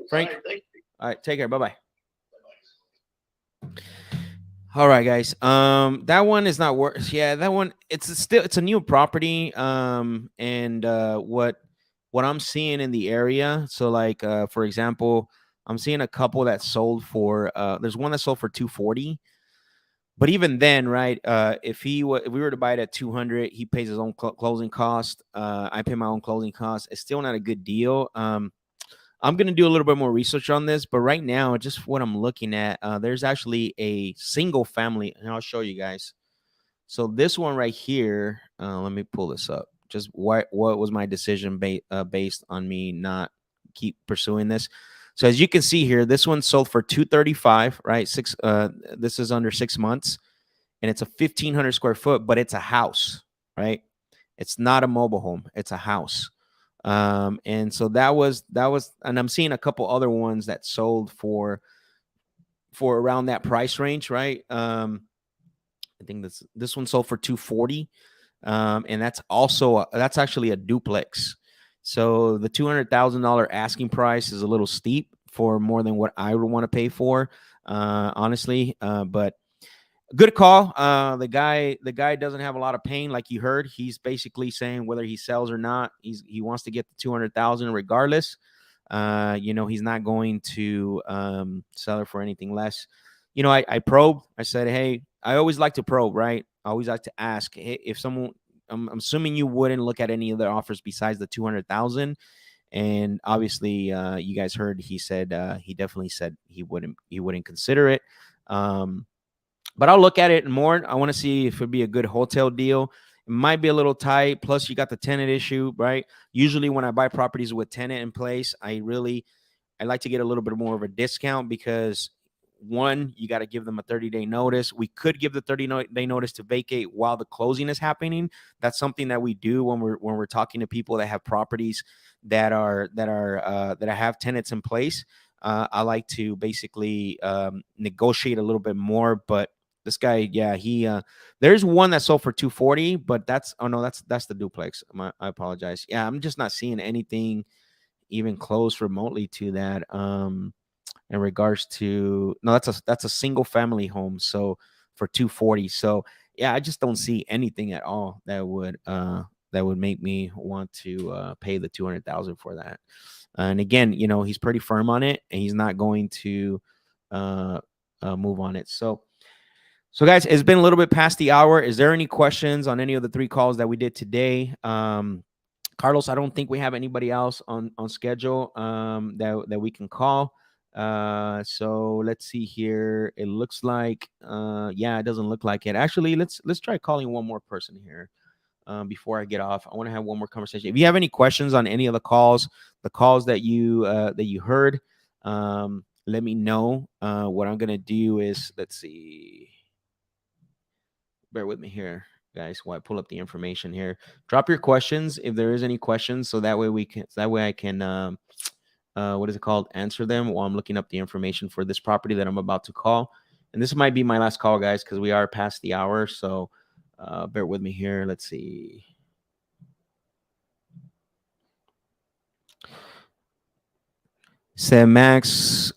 Frank. All right, thank you. All right. Take care. Bye-bye. All right, guys. That one is not worth. Yeah, that one. It's a new property. And what I'm seeing in the area. So, like, for example, I'm seeing a couple that sold for. There's one that sold for 240. But even then, right? If we were to buy it at 200, he pays his own closing cost. I pay my own closing cost. It's still not a good deal. I'm going to do a little bit more research on this, but right now, just what I'm looking at, there's actually a single family, and I'll show you guys. So this one right here, let me pull this up. Just what was my decision based on me not keep pursuing this? So as you can see here, this one sold for $235, right? This is under 6 months, and it's a 1,500 square foot, but it's a house, right? It's not a mobile home; it's a house. And so that was, and I'm seeing a couple other ones that sold for around that price range, right? I think this one sold for 240, and that's actually a duplex. So the $200,000 asking price is a little steep for more than what I would want to pay for, honestly. But good call. The guy doesn't have a lot of pain, like you heard. He's basically saying whether he sells or not, he wants to get the 200,000 regardless. He's not going to sell it for anything less. I probed. I said, hey, I always like to probe, right? I always like to ask, hey, if someone. I'm assuming you wouldn't look at any other offers besides the 200,000. And obviously, you guys heard he said he definitely said he wouldn't consider it. But I'll look at it more. I want to see if it'd be a good hotel deal. It might be a little tight. Plus, you got the tenant issue, right? Usually, when I buy properties with tenant in place, I like to get a little bit more of a discount because one, you got to give them a 30-day notice. We could give the 30-day notice to vacate while the closing is happening. That's something that we do when we're talking to people that have properties that have tenants in place. I like to basically negotiate a little bit more, but this guy, yeah, he there's one that sold for 240, but that's the duplex. I apologize. Yeah, I'm just not seeing anything even close remotely to that. In regards to, no, that's a single family home, so for 240. So yeah, I just don't see anything at all that would make me want to pay the 200,000 for that. And again, he's pretty firm on it, and he's not going to move on it. So guys, it's been a little bit past the hour. Is there any questions on any of the 3 calls that we did today? Carlos, I don't think we have anybody else on schedule that we can call. So let's see here. It looks like yeah, it doesn't look like it. Actually, let's try calling one more person here before I get off. I want to have one more conversation. If you have any questions on any of the calls that you heard, let me know. What I'm gonna do is, let's see. Bear with me here, guys, while I pull up the information here. Drop your questions if there is any questions, so that way I can what is it called, answer them while I'm looking up the information for this property that I'm about to call. And this might be my last call, guys, because we are past the hour. So bear with me here. Let's see. Say, Max,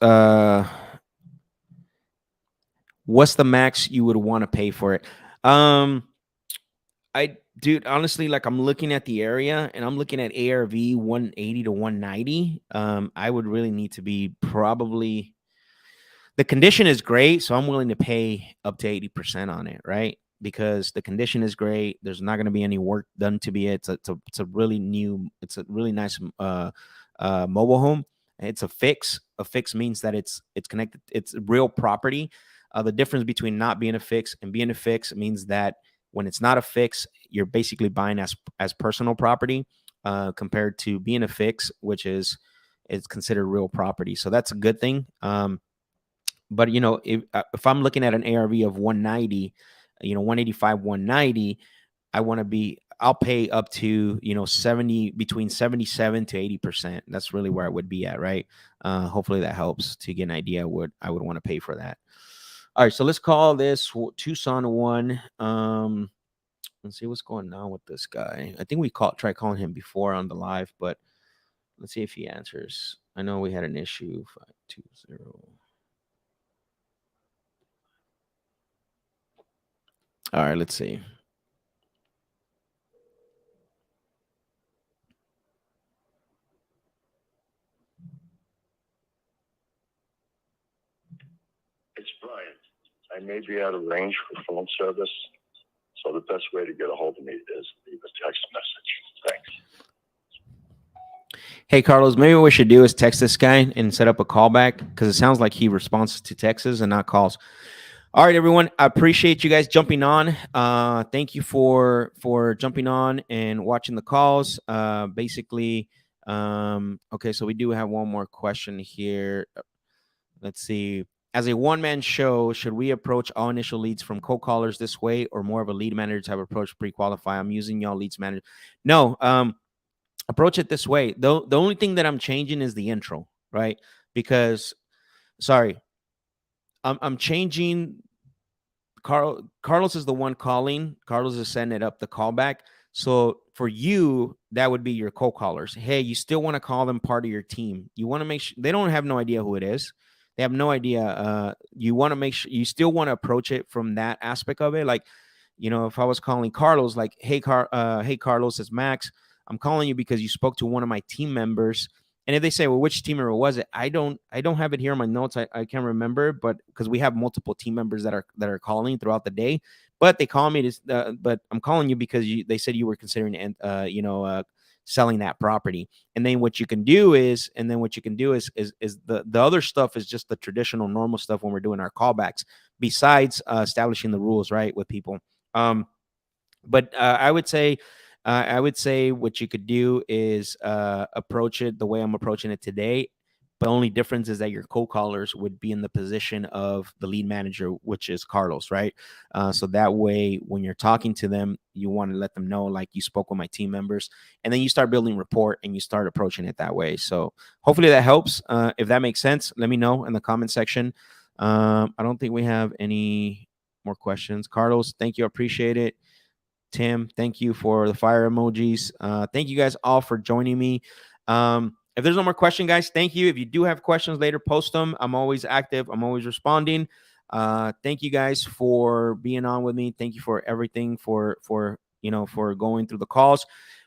what's the max you would want to pay for it? Dude, honestly, like, I'm looking at the area and I'm looking at ARV 180 to 190. I would really need to be probably, the condition is great, so I'm willing to pay up to 80% on it, right? Because the condition is great. There's not going to be any work done to be it. It's a really nice mobile home. It's a fix. A fix means that it's connected. It's real property. The difference between not being a fix and being a fix means that when it's not a fix, you're basically buying as personal property, compared to being a fix, which is considered real property. So that's a good thing. But if I'm looking at an ARV of 190, 185, 190, I'll pay up to 70, between 77 to 80%. That's really where I would be at, right? Hopefully that helps to get an idea what I would want to pay for that. All right, so let's call this Tucson one. Let's see what's going on with this guy. I think we tried calling him before on the live, but let's see if he answers. I know we had an issue. 520. All right, let's see. It's Brian. I may be out of range for phone service, so the best way to get a hold of me is leave a text message. Thanks. Hey, Carlos, maybe what we should do is text this guy and set up a callback, because it sounds like he responds to texts and not calls. All right, everyone. I appreciate you guys jumping on. Thank you for jumping on and watching the calls. Basically, okay, so we do have one more question here. Let's see. As a one-man show, should we approach all initial leads from cold callers this way, or more of a lead manager type approach, pre-qualify? I'm using y'all leads manager. No, approach it this way. The only thing that I'm changing is the intro, right? Because, sorry, I'm changing. Carlos is the one calling. Carlos is setting it up, the callback. So for you, that would be your cold callers. Hey, you still want to call them part of your team. You want to make sure they don't have no idea who it is. They have no idea. You want to make sure you still want to approach it from that aspect of it. Like, if I was calling Carlos, like, hey, Carlos, it's Max. I'm calling you because you spoke to one of my team members. And if they say, well, which team member was it? I don't have it here in my notes. I can't remember, but because we have multiple team members that are calling throughout the day, but they call me but I'm calling you because they said you were considering, selling that property. And then what you can do is the other stuff is just the traditional normal stuff when we're doing our callbacks, besides establishing the rules, right, with people. But I would say what you could do is approach it the way I'm approaching it today. But the only difference is that your co-callers would be in the position of the lead manager, which is Carlos, right? So that way, when you're talking to them, you want to let them know, like, you spoke with my team members, and then you start building rapport and you start approaching it that way. So hopefully that helps. If that makes sense, let me know in the comment section. I don't think we have any more questions. Carlos, thank you. I appreciate it. Tim, thank you for the fire emojis. Thank you guys all for joining me. If there's no more question, guys, thank you. If you do have questions later, post them. I'm always active. I'm always responding. Thank you guys for being on with me. Thank you for everything, for going through the calls.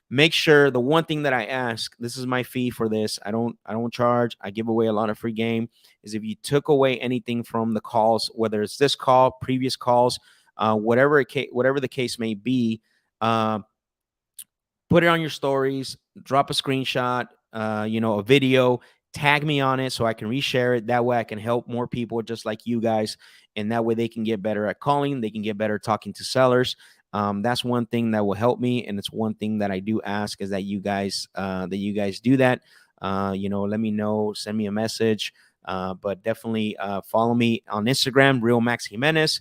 Make sure, the one thing that I ask, this is my fee for this, I don't charge, I give away a lot of free game, is if you took away anything from the calls, whether it's this call, previous calls, whatever the case may be, put it on your stories, drop a screenshot, a video, tag me on it so I can reshare it. That way I can help more people just like you guys. And that way they can get better at calling. They can get better talking to sellers. That's one thing that will help me. And it's one thing that I do ask, is that you guys do that. Let me know, send me a message. But definitely follow me on Instagram, Real Max Jimenez.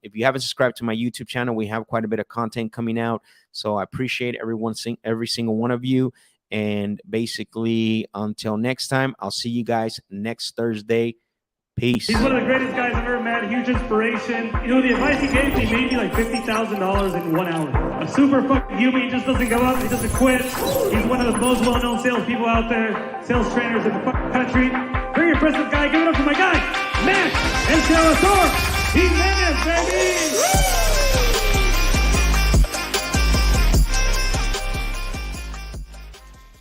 If you haven't subscribed to my YouTube channel, we have quite a bit of content coming out. So I appreciate every single one of you. And basically, until next time, I'll see you guys next Thursday. Peace. He's one of the greatest guys I've ever met. Huge inspiration. The advice he gave me made me like $50,000 in 1 hour. A super fucking human. He just doesn't go up. He doesn't quit. He's one of the most well-known salespeople out there. Sales trainers in the fucking country. Very impressive guy. Give it up for my guy, Max Jimenez.